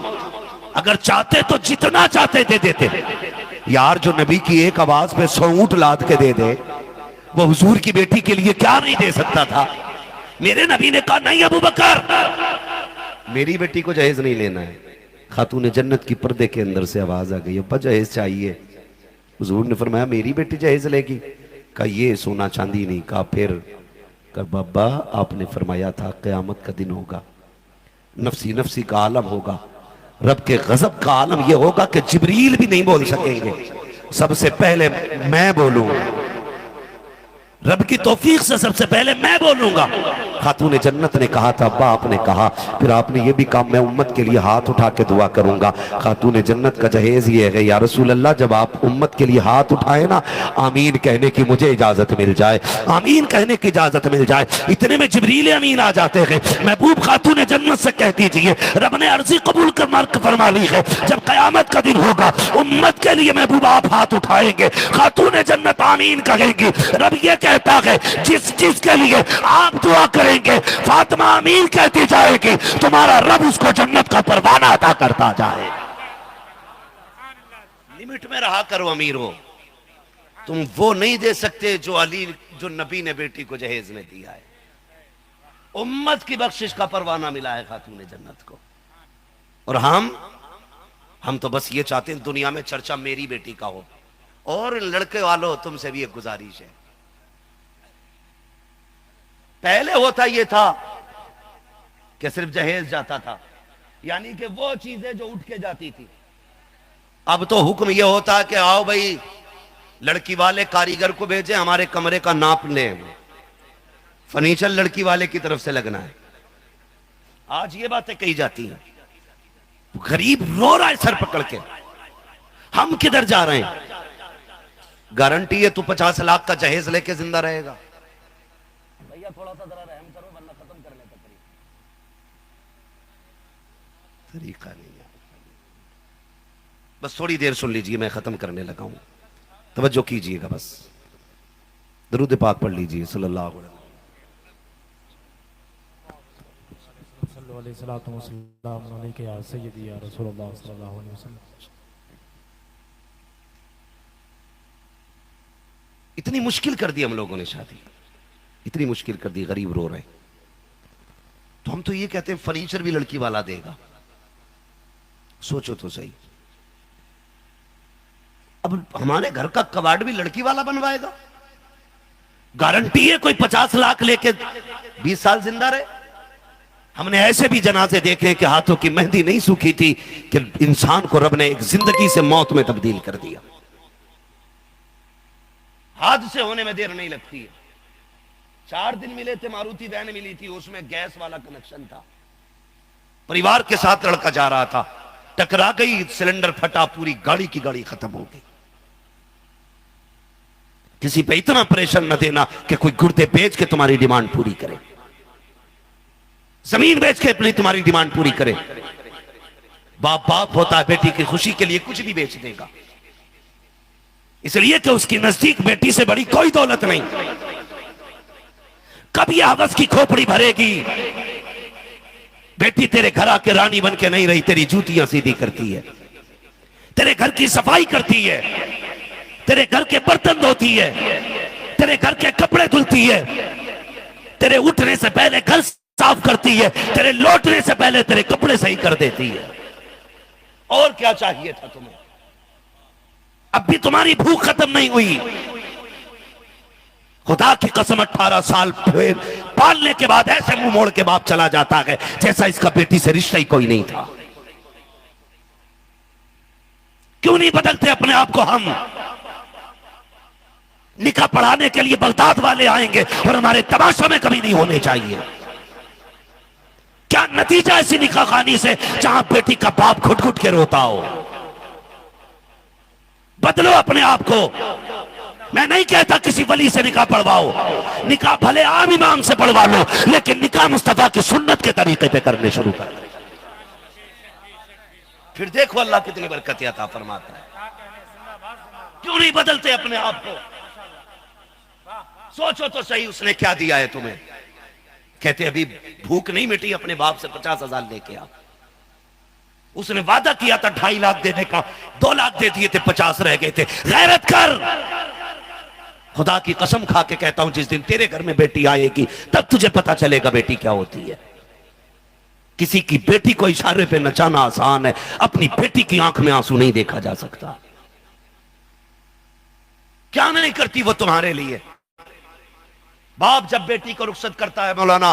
अगर चाहते तो जितना चाहते दे देते। यार जो नबी की एक आवाज पे 100 ऊंट लाद के दे दे, वो हुजूर की बेटी के लिए क्या नहीं दे सकता था? मेरे नबी ने कहा नहीं अबू बकर, मेरी बेटी को जहेज नहीं लेना है। खातून जन्नत की पर्दे के अंदर से आवाज आ गई, अब्बा जहेज चाहिए। हुजूर ने फरमाया मेरी बेटी जहेज लेगी? कहा ये सोना चांदी नहीं। कहा फिर? कहा बाबा आपने फरमाया था क़यामत का दिन होगा, नफसी नफसी का आलम होगा, रब के गजब का आलम यह होगा कि जिब्रील भी नहीं बोल सकेंगे, सबसे पहले मैं बोलूंगा, रब की तौफीक से सबसे पहले मैं बोलूंगा। खातून जन्नत ने कहा था अब्बा आपने कहा, फिर आपने ये भी कहा मैं उम्मत के लिए हाथ उठा के दुआ करूंगा। खातून जन्नत का जहेज ये है या रसूल अल्लाह जब आप उम्मत के लिए हाथ उठाए ना, आमीन कहने की मुझे इजाजत मिल जाए, आमीन कहने की इजाजत मिल जाए। इतने में जिब्रील अमीन आ जाते हैं। महबूब खातून जन्नत से कह दीजिए रब ने अर्जी कबूल कर मार्क फरमा ली है, जब कयामत का दिन होगा उम्मत के लिए महबूब आप हाथ उठाएंगे, खातून जन्नत आमीन कहेंगी। रब ये कहता है जिस चीज के लिए आप दुआ करेंगे फातिमा आमीन कहती जाएगी, तुम्हारा रब उसको जन्नत का परवाना अता करता जाए। लिमिट में रहा करो अमीर हो, तुम वो नहीं दे सकते जो अली जो नबी ने बेटी को जहेज में दिया है। उम्मत की बख्शिश का परवाना मिला है खातून जन्नत को। और हम तो बस ये चाहते हैं दुनिया में चर्चा मेरी बेटी का हो। और लड़के वालों तुमसे भी एक गुजारिश है, पहले होता यह था कि सिर्फ जहेज जाता था, यानी कि वो चीजें जो उठ के जाती थी। अब तो हुक्म यह होता कि आओ भाई लड़की वाले कारीगर को भेजें, हमारे कमरे का नाप लें, फर्नीचर लड़की वाले की तरफ से लगना है। आज ये बातें कही जाती हैं, गरीब रो रहा है सर पकड़ के, हम किधर जा रहे हैं? गारंटी है तू 50 लाख का जहेज लेके जिंदा रहेगा? भैया थोड़ा सा जरा रहम करो वरना खत्म कर लेते। तरीका नहीं है, बस थोड़ी देर सुन लीजिए, मैं खत्म करने लगा हूं, तवज्जो कीजिएगा। बस दरूद पाक पढ़ लीजिए सल्लल्लाहु अलैहि वसल्लम। इतनी मुश्किल कर दी हम लोगों ने शादी, इतनी मुश्किल कर दी, गरीब रो रहे। तो हम तो ये कहते हैं फर्नीचर भी लड़की वाला देगा। सोचो तो सही, अब हमारे घर का कबाड़ भी लड़की वाला बनवाएगा? गारंटी है कोई 50 लाख लेके 20 साल जिंदा रहे? हमने ऐसे भी जनाजे देखे कि हाथों की मेहंदी नहीं सूखी थी कि इंसान को रब ने एक जिंदगी से मौत में तब्दील कर दिया। हादसे होने में देर नहीं लगती है। 4 दिन मिले थे, मारुति वैन मिली थी, उसमें गैस वाला कनेक्शन था, परिवार के साथ लड़का जा रहा था, टकरा गई, सिलेंडर फटा, पूरी गाड़ी की गाड़ी खत्म हो गई। किसी पे इतना प्रेशर न देना कि कोई गुर्दे बेच के तुम्हारी डिमांड पूरी करे, जमीन बेच के अपनी तुम्हारी डिमांड पूरी करे। बाप बाप होता है, बेटी की खुशी के लिए कुछ भी बेच देगा, इसलिए कि उसकी नजदीक बेटी से बड़ी कोई दौलत नहीं। कब यह हवस की खोपड़ी भरेगी? बेटी तेरे घर आके रानी बन के नहीं रही, तेरी जूतियां सीधी करती है, तेरे घर की सफाई करती है, तेरे घर के बर्तन धोती है, तेरे घर के कपड़े धुलती है, तेरे उठने से पहले घर साफ करती है, तेरे लौटने से पहले तेरे कपड़े सही कर देती है। और क्या चाहिए था तुम्हें? अब भी तुम्हारी भूख खत्म नहीं हुई। खुदा की कसम 18 साल पालने के बाद ऐसे मुंह मोड़ के बाप चला जाता है जैसा इसका बेटी से रिश्ता ही कोई नहीं था। क्यों नहीं बदलते अपने आप को हम? निकाह पढ़ाने के लिए बगदाद वाले आएंगे और हमारे तमाशा में कभी नहीं होने चाहिए। क्या नतीजा ऐसी निकाह खानी से जहां बेटी का बाप घुट घुट के रोता हो? बदलो अपने आप को। मैं नहीं कहता किसी वली से निकाह पढ़वाओ, निकाह भले आम इमाम से पढ़वा लो, लेकिन निकाह मुस्तफा की सुन्नत के तरीके पे करने शुरू कर, फिर देखो अल्लाह कितनी बरकत अता फरमाता है। क्यों नहीं बदलते अपने आप को? सोचो तो सही, उसने क्या दिया है तुम्हें? कहते अभी भूख नहीं मिटी, अपने बाप से 50,000 लेके आ। उसने वादा किया था 2.5 लाख देने का, 2 लाख दे दिए थे, 50 रह गए थे। गैरत कर। खुदा की कसम खा के कहता हूं, जिस दिन तेरे घर में बेटी आएगी तब तुझे पता चलेगा बेटी क्या होती है। किसी की बेटी को इशारे पे नचाना आसान है, अपनी बेटी की आंख में आंसू नहीं देखा जा सकता। क्या नहीं करती वो तुम्हारे लिए? बाप जब बेटी को रुखसत करता है मौलाना,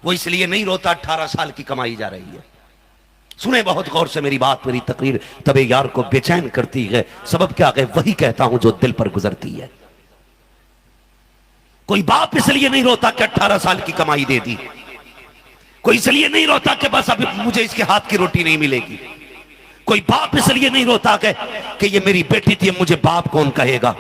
वो इसलिए नहीं रोता 18 साल की कमाई जा रही है। सुने बहुत गौर से मेरी बात, मेरी तकरीर तबे यार को बेचैन करती है। सबब क्या है? वही कहता हूं जो दिल पर गुजरती है। कोई बाप इसलिए नहीं रोता कि 18 साल की कमाई दे दी, कोई इसलिए नहीं रोता कि बस अभी मुझे इसके हाथ की रोटी नहीं मिलेगी, कोई बाप इसलिए नहीं रोता कि ये मेरी बेटी थी, मुझे बाप कौन कहेगा।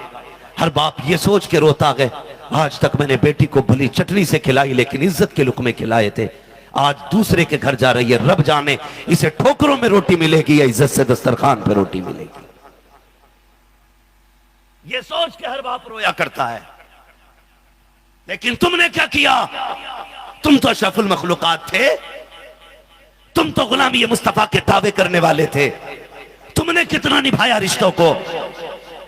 हर बाप ये सोच के रोता है, आज तक मैंने बेटी को भली चटनी से खिलाई लेकिन इज्जत के लुकमे खिलाए थे, आज दूसरे के घर जा रही है, रब जाने इसे ठोकरों में रोटी मिलेगी या इज्जत से दस्तरखान पर रोटी मिलेगी। ये सोच के हर बाप रोया करता है। लेकिन तुमने क्या किया? तुम तो अशरफुल मखलूकात थे, तुम तो गुलामी मुस्तफा के दावे करने वाले थे। तुमने कितना निभाया रिश्तों को।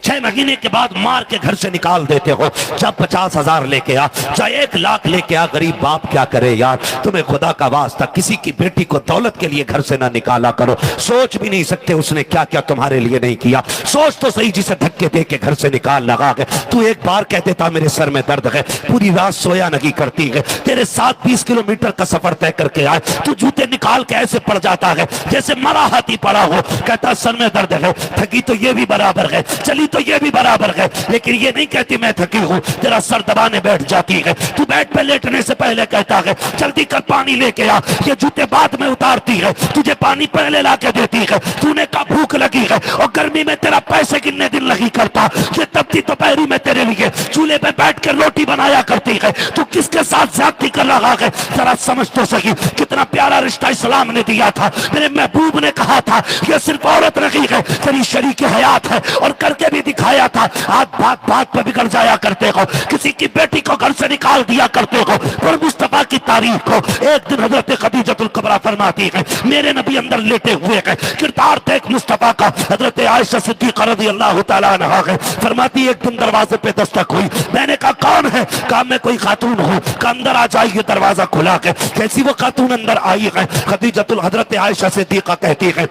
6 महीने के बाद मार के घर से निकाल देते हो। जब 50,000 लेके आ, चाहे 1 लाख लेके आ, गरीब बाप क्या करे यार। तुम्हें खुदा का वास्ता किसी की बेटी को दौलत के लिए घर से ना निकाला करो। सोच भी नहीं सकते उसने क्या क्या तुम्हारे लिए नहीं किया। सोच तो सही, जिसे धक्के दे के घर से निकाल लगा गए। तू एक बार कहते था मेरे सर में दर्द है, पूरी रात सोया नहीं करती है। तेरे साथ 20 किलोमीटर का सफर तय करके आए, तू जूते निकाल के ऐसे पड़ जाता है जैसे मरा हाथी पड़ा हो। कहता सर में दर्द है, थकी तो ये भी बराबर है, चली तो ये भी बराबर है, लेकिन ये नहीं कहती मैं थकी हूं। तेरा सर दबाने बैठ जाती है। तू बेड पे लेटने से पहले कहता है जल्दी कर पानी लेके आ, ये जूते बाद में उतारती है, तुझे पानी पहले ला के देती है। तूने कहा भूख लगी है और गर्मी में तेरा पैसे कितने दिन नहीं करता, ये तपती दोपहरी में तेरे लिए चूल्हे पे बैठ कर रोटी बनाया करती है। तू किसके साथ ज्यादती कर रहा है? जरा समझ तो सही, कितना प्यारा रिश्ता इस्लाम ने दिया था। मेरे महबूब ने कहा था ये सिर्फ औरत नहीं है, तेरी शरीक हयात है, और करके भी दिखाया था। आज बात बात पर बिगड़ जाया करते हो, किसी की बेटी को घर से निकाल दिया करते हो। पर मुस्तफा की तारीफ को एक दिन हजरत खदीजतुल कुबरा फरमाती है, मेरे नबी अंदर लेटे हुए हैं, किरदार देख मुस्तफा का। हजरत आयशा सिद्दीक़ा रज़ियल्लाहु तआला अन्हा है, फरमाती एक दिन दरवाजे पे दस्तक हुई। मैंने कहा कौन है? कहा मैं कोई खातून हूँ। कहा अंदर आ जाइए। दरवाजा खुला है। कैसी वो खातून अंदर आई है? खदीजतुल हजरत आयशा सिद्दीक़ा कहती है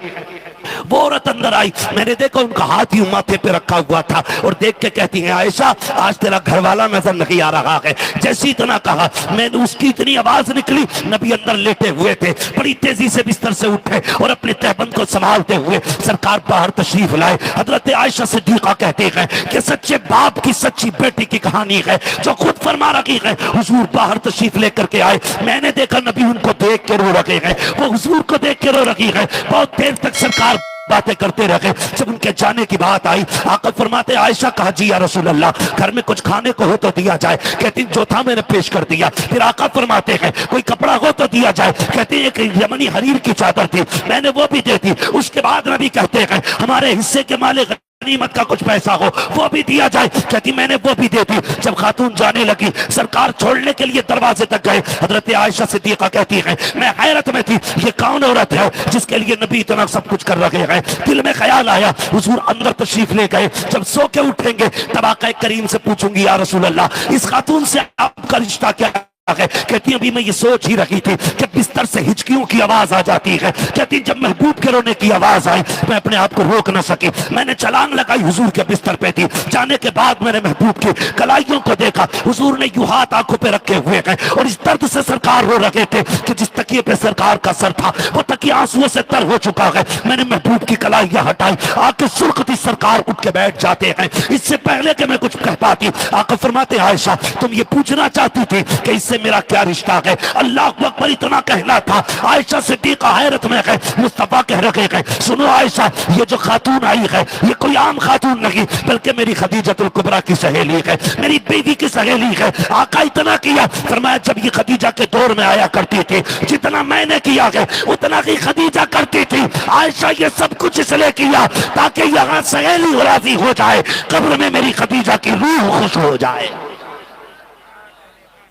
वो औरत अंदर आई, मैंने देखा उनका हाथ ही माथे पे रखा हुआ था, और देख के कहती है आयशा आज तेरा घर वाला नजर नहीं आ रहा है। जैसी इतना कहा, मैंने उसकी इतनी आवाज निकली, नबी अंदर लेटे हुए थे, बड़ी तेजी से बिस्तर से उठे और अपने तहबंद को संभालते हुए सरकार बाहर तशरीफ लाए। हजरत आयशा सिद्दीक़ा कहते हैं कि सच्चे बाप की सच्ची बेटी की कहानी है जो खुद फरमा रही है। हुजूर बाहर तशरीफ लेकर के आए, मैंने देखा नबी उनको देख के रो रहे हैं, वो हुजूर को देख के रो रही है। बहुत देर तक सरकार बातें करते रहे। जब उनके जाने की बात आई, आका फरमाते आयशा कहा जी या रसूल अल्लाह, घर में कुछ खाने को हो तो दिया जाए। कहती जो था मैंने पेश कर दिया। फिर आका फरमाते हैं कोई कपड़ा हो तो दिया जाए। कहती एक यमनी हरीर की चादर थी, मैंने वो भी दे दी। उसके बाद नबी कहते हैं हमारे हिस्से के मालिक गनीमत का कुछ पैसा हो वो भी दिया जाए। कहती मैंने वो भी दे दी। जब खातून जाने लगी, सरकार छोड़ने के लिए दरवाजे तक गए। हजरत आयशा सिद्दीक़ा कहती है मैं हैरत में थी, ये कौन औरत है जिसके लिए नबी इतना सब कुछ कर रहे हैं। दिल में ख्याल आया, हुजूर अंदर तशरीफ ले गए। जब सो के उठेंगे तब आका करीम से पूछूंगी या रसूल अल्लाह इस खातून से आपका रिश्ता क्या है। कहती अभी मैं ये सोच ही रही थी कि बिस्तर से हिचकियों की आवाज आ जाती है। कहती जब महबूब के रोने की आवाज आई मैं अपने आप को रोक न सकी, मैंने छलांग लगाई, हुजूर के बिस्तर पे थी। जाने के बाद मैंने महबूब की कलाइयों को देखा, हुजूर ने यूं हाथ आंखों पे रखे हुए हैं और इस दर्द से सरकार रो रहे थे कि जिस तकिए पे सरकार का सर था वो तकिया आंसुओं से तर हो चुका है। मैंने महबूब की कलाइयां हटाई, आके सुर्खती सरकार उठ के बैठ जाते हैं। इससे पहले कि मैं कुछ कह पाती आका फरमाते आयशा तुम ये पूछना चाहती थी कि इससे मेरा क्या रिश्ता है। अल्लाह अकबर इतना कहना था, आयशा सिद्दीका हैरत में है। मुस्तफा कह रहे हैं सुनो आयशा ये जो खातून आई है ये कोई आम खातून नहीं बल्कि मेरी खदीजतुल कुबरा की सहेली है, मेरी बीवी की सहेली है। आका इतना किया, फरमाया जब ये खदीजा के दौर में आया करती थी जितना मैंने किया है उतना ही खदीजा करती थी। आयशा ये सब कुछ इसलिए किया ताकि यहाँ सहेली राजी हो जाए, कब्र में मेरी खदीजा की रूह खुश हो जाए।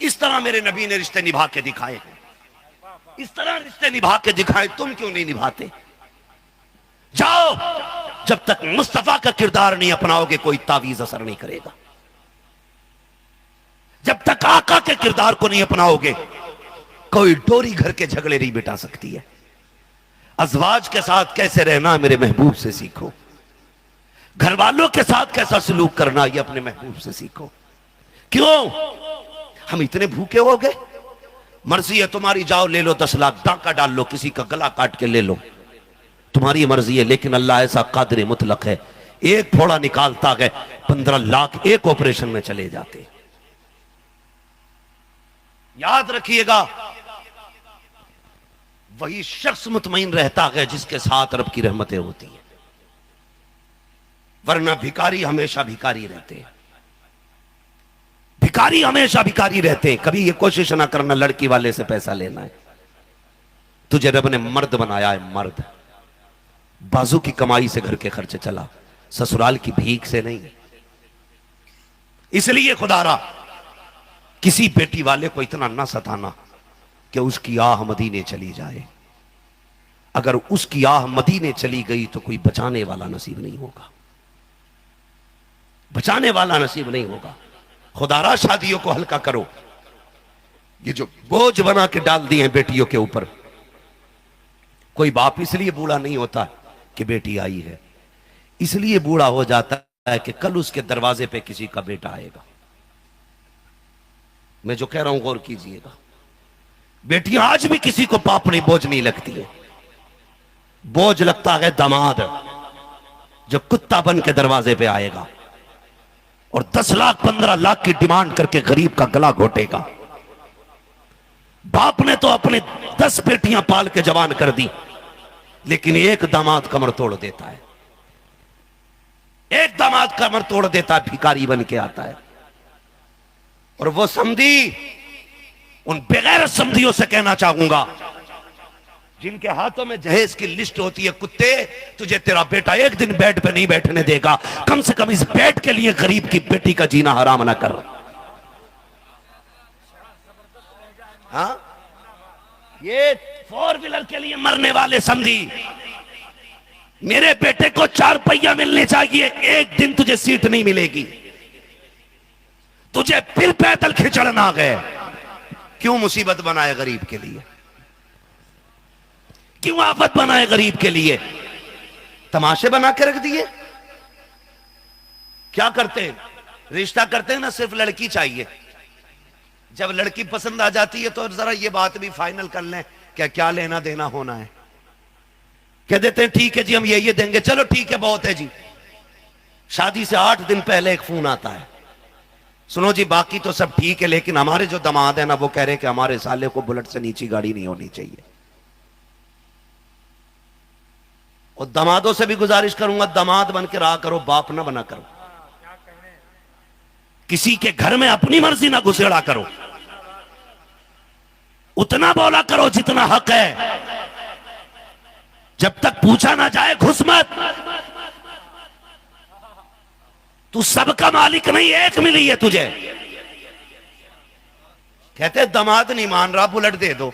इस तरह मेरे नबी ने रिश्ते निभा के दिखाए, इस तरह रिश्ते निभा के दिखाए। तुम क्यों नहीं निभाते? जाओ, जब तक मुस्तफा का किरदार नहीं अपनाओगे कोई तावीज असर नहीं करेगा। जब तक आका के किरदार को नहीं अपनाओगे कोई डोरी घर के झगड़े नहीं बिठा सकती है। अज़वाज के साथ कैसे रहना मेरे महबूब से सीखो, घर वालों के साथ कैसा सलूक करना ये अपने महबूब से सीखो। क्यों हम इतने भूखे हो गए? मर्जी है तुम्हारी, जाओ ले लो 10 लाख, डाका डाल लो, किसी का गला काट के ले लो, तुम्हारी मर्जी है। लेकिन अल्लाह ऐसा कादिर मुतलक है, एक फोड़ा निकालता है 15 लाख एक ऑपरेशन में चले जाते। याद रखिएगा वही शख्स मुतमईन रहता है जिसके साथ रब की रहमतें होती हैं, वरना भिखारी हमेशा भिखारी रहते हैं। भिखारी हमेशा भिखारी रहते हैं। कभी ये कोशिश ना करना लड़की वाले से पैसा लेना है। तुझे रब ने मर्द बनाया है, मर्द बाजू की कमाई से घर के खर्चे चला, ससुराल की भीख से नहीं। इसलिए खुदारा किसी बेटी वाले को इतना ना सताना कि उसकी आह मदीने चली जाए। अगर उसकी आह मदीने चली गई तो कोई बचाने वाला नसीब नहीं होगा, बचाने वाला नसीब नहीं होगा। खुदारा शादियों को हल्का करो। ये जो बोझ बना के डाल दिए हैं बेटियों के ऊपर, कोई बाप इसलिए बूढ़ा नहीं होता कि बेटी आई है, इसलिए बूढ़ा हो जाता है कि कल उसके दरवाजे पे किसी का बेटा आएगा। मैं जो कह रहा हूं गौर कीजिएगा। बेटियां आज भी किसी को बाप नहीं बोझ नहीं लगती है, बोझ लगता है दामाद जो कुत्ता बन के दरवाजे पे आएगा और 10 लाख 15 लाख की डिमांड करके गरीब का गला घोटेगा। बाप ने तो अपने 10 बेटियां पाल के जवान कर दी, लेकिन एक दामाद कमर तोड़ देता है, एक दामाद कमर तोड़ देता है, भिखारी बन के आता है। और वो समधी, उन बेगैर समधियों से कहना चाहूंगा जिनके हाथों में जहेज की लिस्ट होती है, कुत्ते तुझे तेरा बेटा एक दिन बेड पे नहीं बैठने देगा, कम से कम इस बेड के लिए गरीब की बेटी का जीना हराम ना कर। हाँ, ये 4 व्हीलर के लिए मरने वाले समझी, मेरे बेटे को 4 पहिया मिलने चाहिए, एक दिन तुझे सीट नहीं मिलेगी, तुझे फिर पैदल खिचड़ना गए। क्यों मुसीबत बनाए गरीब के लिए, क्यों आफत बनाए गरीब के लिए? तमाशे बना के रख दिए। क्या करते हैं? रिश्ता करते हैं ना, सिर्फ लड़की चाहिए। जब लड़की पसंद आ जाती है तो जरा ये बात भी फाइनल कर लें क्या क्या लेना देना होना है। कह देते हैं ठीक है जी हम ये देंगे, चलो ठीक है बहुत है जी। शादी से 8 दिन पहले एक फोन आता है, सुनो जी बाकी तो सब ठीक है लेकिन हमारे जो दामाद है ना वो कह रहे हैं कि हमारे साले को बुलेट से नीची गाड़ी नहीं होनी चाहिए। और दामादों से भी गुजारिश करूंगा दामाद बन के रहा करो, बाप ना बना करो। किसी के घर में अपनी मर्जी ना घुसेड़ा करो, उतना बोला करो जितना हक है। जब तक पूछा ना जाए घुस मत। तू सबका मालिक नहीं, एक मिली है तुझे। कहते दामाद नहीं मान रहा, बुलेट दे दो।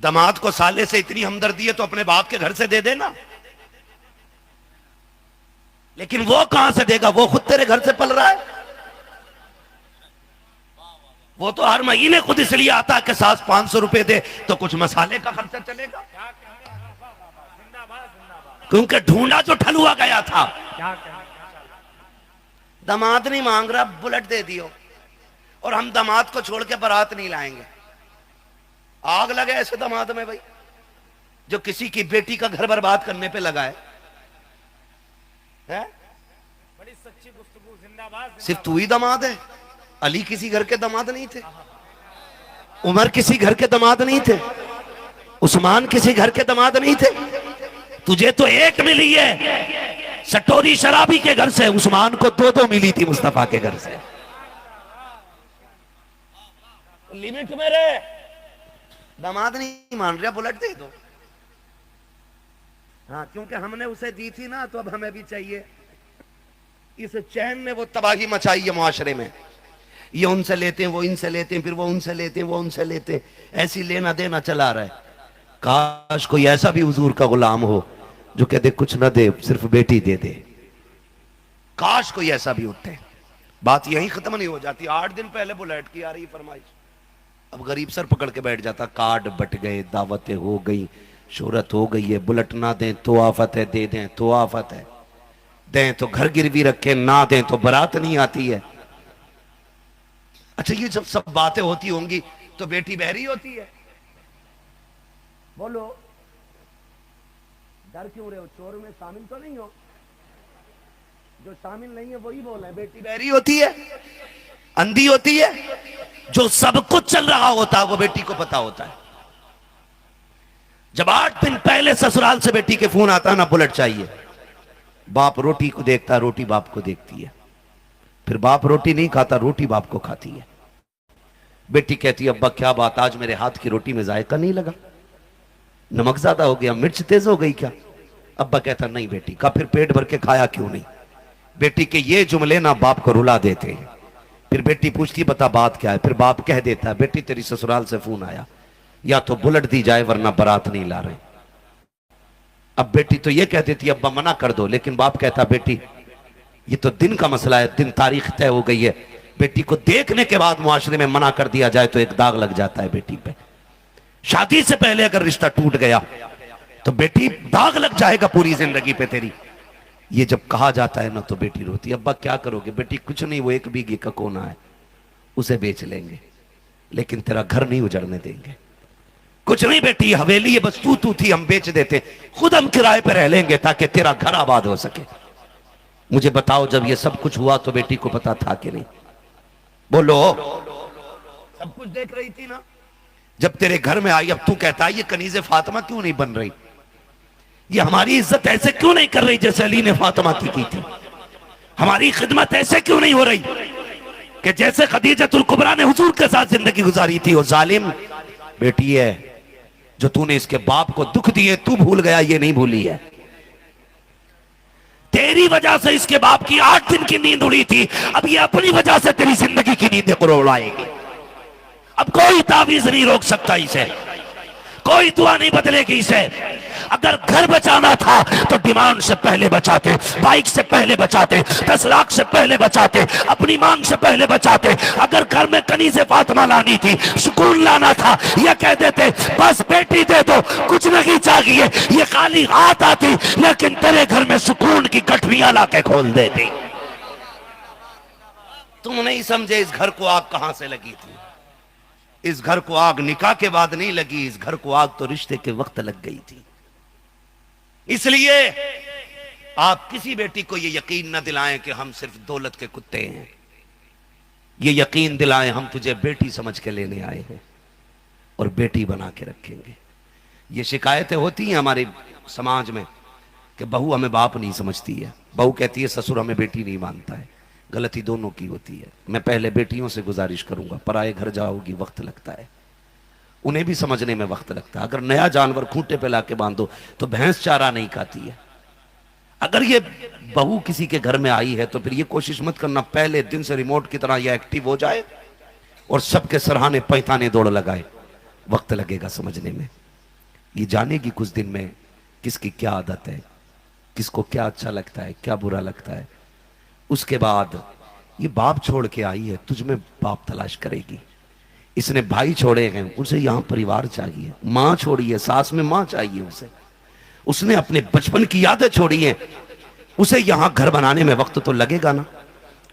दामाद को साले से इतनी हमदर्दी है तो अपने बाप के घर से दे देना, लेकिन वो कहां से देगा, वो खुद तेरे घर से पल रहा है। वो तो हर महीने खुद इसलिए आता है कि सास 500 रुपए दे तो कुछ मसाले का खर्चा चलेगा, क्योंकि ढूंढा जो ठलुआ गया था। दामाद नहीं मांग रहा, बुलेट दे दियो, और हम दामाद को छोड़ के बारात नहीं लाएंगे। आग लगे ऐसे दामाद में भाई, जो किसी की बेटी का घर बर्बाद करने पे लगा है? बड़ी सच्ची गुफ्तगू, जिंदाबाद। सिर्फ तू ही दामाद है? अली किसी घर के दामाद नहीं थे, उमर किसी घर के दामाद नहीं थे, उस्मान किसी घर के दामाद नहीं थे। तुझे तो एक मिली है सटोरी शराबी के घर से, उस्मान को दो दो मिली थी मुस्तफा के घर से। लिमिट में रहे। दामाद नहीं मान रहा, बुलेट दे दो। हाँ, क्योंकि हमने उसे दी थी ना, तो अब हमें भी चाहिए। इस चैन ने वो तबाही मचाई है मुआशरे में। ये उनसे लेते हैं, वो इनसे लेते हैं, फिर वो उनसे लेते हैं, वो उनसे लेते हैं, ऐसी लेना देना चला रहा है। काश कोई ऐसा भी हुजूर का गुलाम हो जो कहते कुछ ना दे, सिर्फ बेटी दे दे। काश कोई ऐसा भी उठे। बात यहीं खत्म नहीं हो जाती। 8 दिन पहले बुलेट की आ रही फरमाइश, अब गरीब सर पकड़ के बैठ जाता। कार्ड बट गए, दावतें हो गई, शोहरत हो गई है। बुलेट ना दें तो आफत है, दे दें तो आफत है। दें तो घर गिरवी रखें, ना दें तो बारात नहीं आती है। अच्छा, ये जब सब बातें होती होंगी तो बेटी बहरी होती है? बोलो, डर क्यों रहे हो? चोर में शामिल तो नहीं हो? जो शामिल नहीं है वही बोल रहे हैं। बेटी बहरी होती है, अंधी होती है। जो सब कुछ चल रहा होता है वो बेटी को पता होता है। जब 8 दिन पहले ससुराल से बेटी के फोन आता है ना, बुलेट चाहिए, बाप रोटी को देखता है, रोटी बाप को देखती है। फिर बाप रोटी नहीं खाता, रोटी बाप को खाती है। बेटी कहती है, अब्बा क्या बात, आज मेरे हाथ की रोटी में जायका नहीं लगा, नमक ज्यादा हो गया, मिर्च तेज हो गई क्या? अब्बा कहता नहीं बेटी। का फिर पेट भर के खाया क्यों नहीं? बेटी के ये जुमले ना बाप को रुला देते हैं। फिर बेटी पूछती बता बात क्या है? फिर बाप कह देता है, बेटी तेरी ससुराल से फोन आया, या तो बुलेट दी जाए वरना बारात नहीं ला रहे। अब बेटी तो ये कह देती अब्बा मना कर दो, लेकिन बाप कहता बेटी ये तो दिन का मसला है, दिन तारीख तय हो गई है। बेटी को देखने के बाद मुआशरे में मना कर दिया जाए तो एक दाग लग जाता है बेटी पे। शादी से पहले अगर रिश्ता टूट गया तो बेटी दाग लग जाएगा पूरी जिंदगी पे तेरी। ये जब कहा जाता है ना तो बेटी रोती, अब्बा क्या करोगे? बेटी कुछ नहीं, वो 1 बीघे का कोना है, उसे बेच लेंगे, लेकिन तेरा घर नहीं उजड़ने देंगे। कुछ नहीं बेटी, हवेली है बस, तू थी, हम बेच देते, खुद हम किराए पे रह लेंगे ताकि तेरा घर आबाद हो सके। मुझे बताओ, जब ये सब कुछ हुआ तो बेटी को पता था कि नहीं? बोलो, सब कुछ देख रही थी ना। जब तेरे घर में आई, अब तू कहता है ये कनीज़े फातिमा क्यों नहीं बन रही, ये हमारी इज्जत ऐसे क्यों नहीं कर रही जैसे अली ने फातिमा की थी, हमारी खिदमत ऐसे क्यों नहीं हो रही कि जैसे खदीजतुल कुबरा ने हुजूर के साथ जिंदगी गुजारी थी। वो जालिम बेटी है जो तूने इसके बाप को दुख दिए, तू भूल गया, ये नहीं भूली है। तेरी वजह से इसके बाप की 8 दिन की नींद उड़ी थी, अब ये अपनी वजह से तेरी जिंदगी की नींद को उड़ाएगी। अब कोई तावीज नहीं रोक सकता इसे, कोई दुआ नहीं बदलेगी इसे। अगर घर बचाना था तो डिमांड से पहले बचाते, बाइक से पहले बचाते, 10 लाख से पहले बचाते, अपनी मांग से पहले बचाते। अगर घर में कनीज़े फातिमा लानी थी, सुकून लाना था, ये कह देते बस बेटी दे दो, कुछ नहीं चाहिए, ये खाली हाथ आती, लेकिन तेरे घर में सुकून की गठरियां लाके खोल देती। तुम नहीं समझे इस घर को आग कहां से लगी थी। इस घर को आग निकाह के बाद नहीं लगी, इस घर को आग तो रिश्ते के वक्त लग गई थी। इसलिए आप किसी बेटी को यह यकीन न दिलाएं कि हम सिर्फ दौलत के कुत्ते हैं। ये यकीन दिलाएं हम तुझे बेटी समझ के लेने आए हैं और बेटी बना के रखेंगे। ये शिकायतें होती हैं हमारे समाज में कि बहू हमें बाप नहीं समझती है, बहू कहती है ससुर हमें बेटी नहीं मानता है। गलती दोनों की होती है। मैं पहले बेटियों से गुजारिश करूंगा, पराए घर जाओगी वक्त लगता है, उन्हें भी समझने में वक्त लगता है। अगर नया जानवर खूंटे पे लाके बांधो तो भैंस चारा नहीं खाती है। अगर ये बहू किसी के घर में आई है तो फिर ये कोशिश मत करना पहले दिन से रिमोट की तरह ये एक्टिव हो जाए और सबके सराहने पैताने दौड़ लगाए। वक्त लगेगा समझने में। ये जानेगी कुछ दिन में किसकी क्या आदत है, किसको क्या अच्छा लगता है, क्या बुरा लगता है। उसके बाद ये बाप छोड़ के आई है, तुझ में बाप तलाश करेगी। इसने भाई छोड़े हैं, उसे यहां परिवार चाहिए। मां छोड़ी है, सास में मां चाहिए उसे। उसने अपने बचपन की यादें छोड़ी हैं, उसे यहां घर बनाने में वक्त तो लगेगा ना।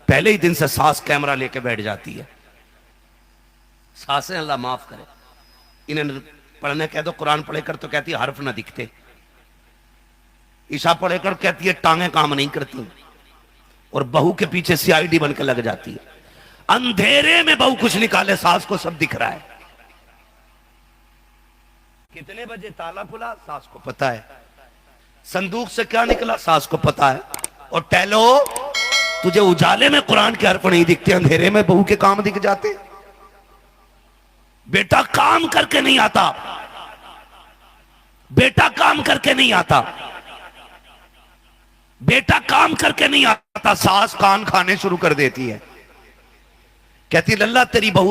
पहले ही दिन से सास कैमरा लेके बैठ जाती है। सासें अल्लाह माफ करे, इन्हें पढ़ने कह दो कुरान पढ़े कर तो कहती है हर्फ ना दिखते। ईशा पढ़े कर कहती है टांगे काम नहीं करती। और बहू के पीछे सीआईडी बनकर लग जाती है। अंधेरे में बहू कुछ निकाले, सास को सब दिख रहा है। कितने बजे ताला खुला सास को पता है, संदूक से क्या निकला सास को पता है। और टहलो, तुझे उजाले में कुरान के हर्फ नहीं दिखते, अंधेरे में बहू के काम दिख जाते। बेटा काम करके नहीं आता, बेटा काम करके नहीं आता, बेटा काम करके नहीं आता। सास कान खाने शुरू कर देती है, कहती लल्ला तेरी बहू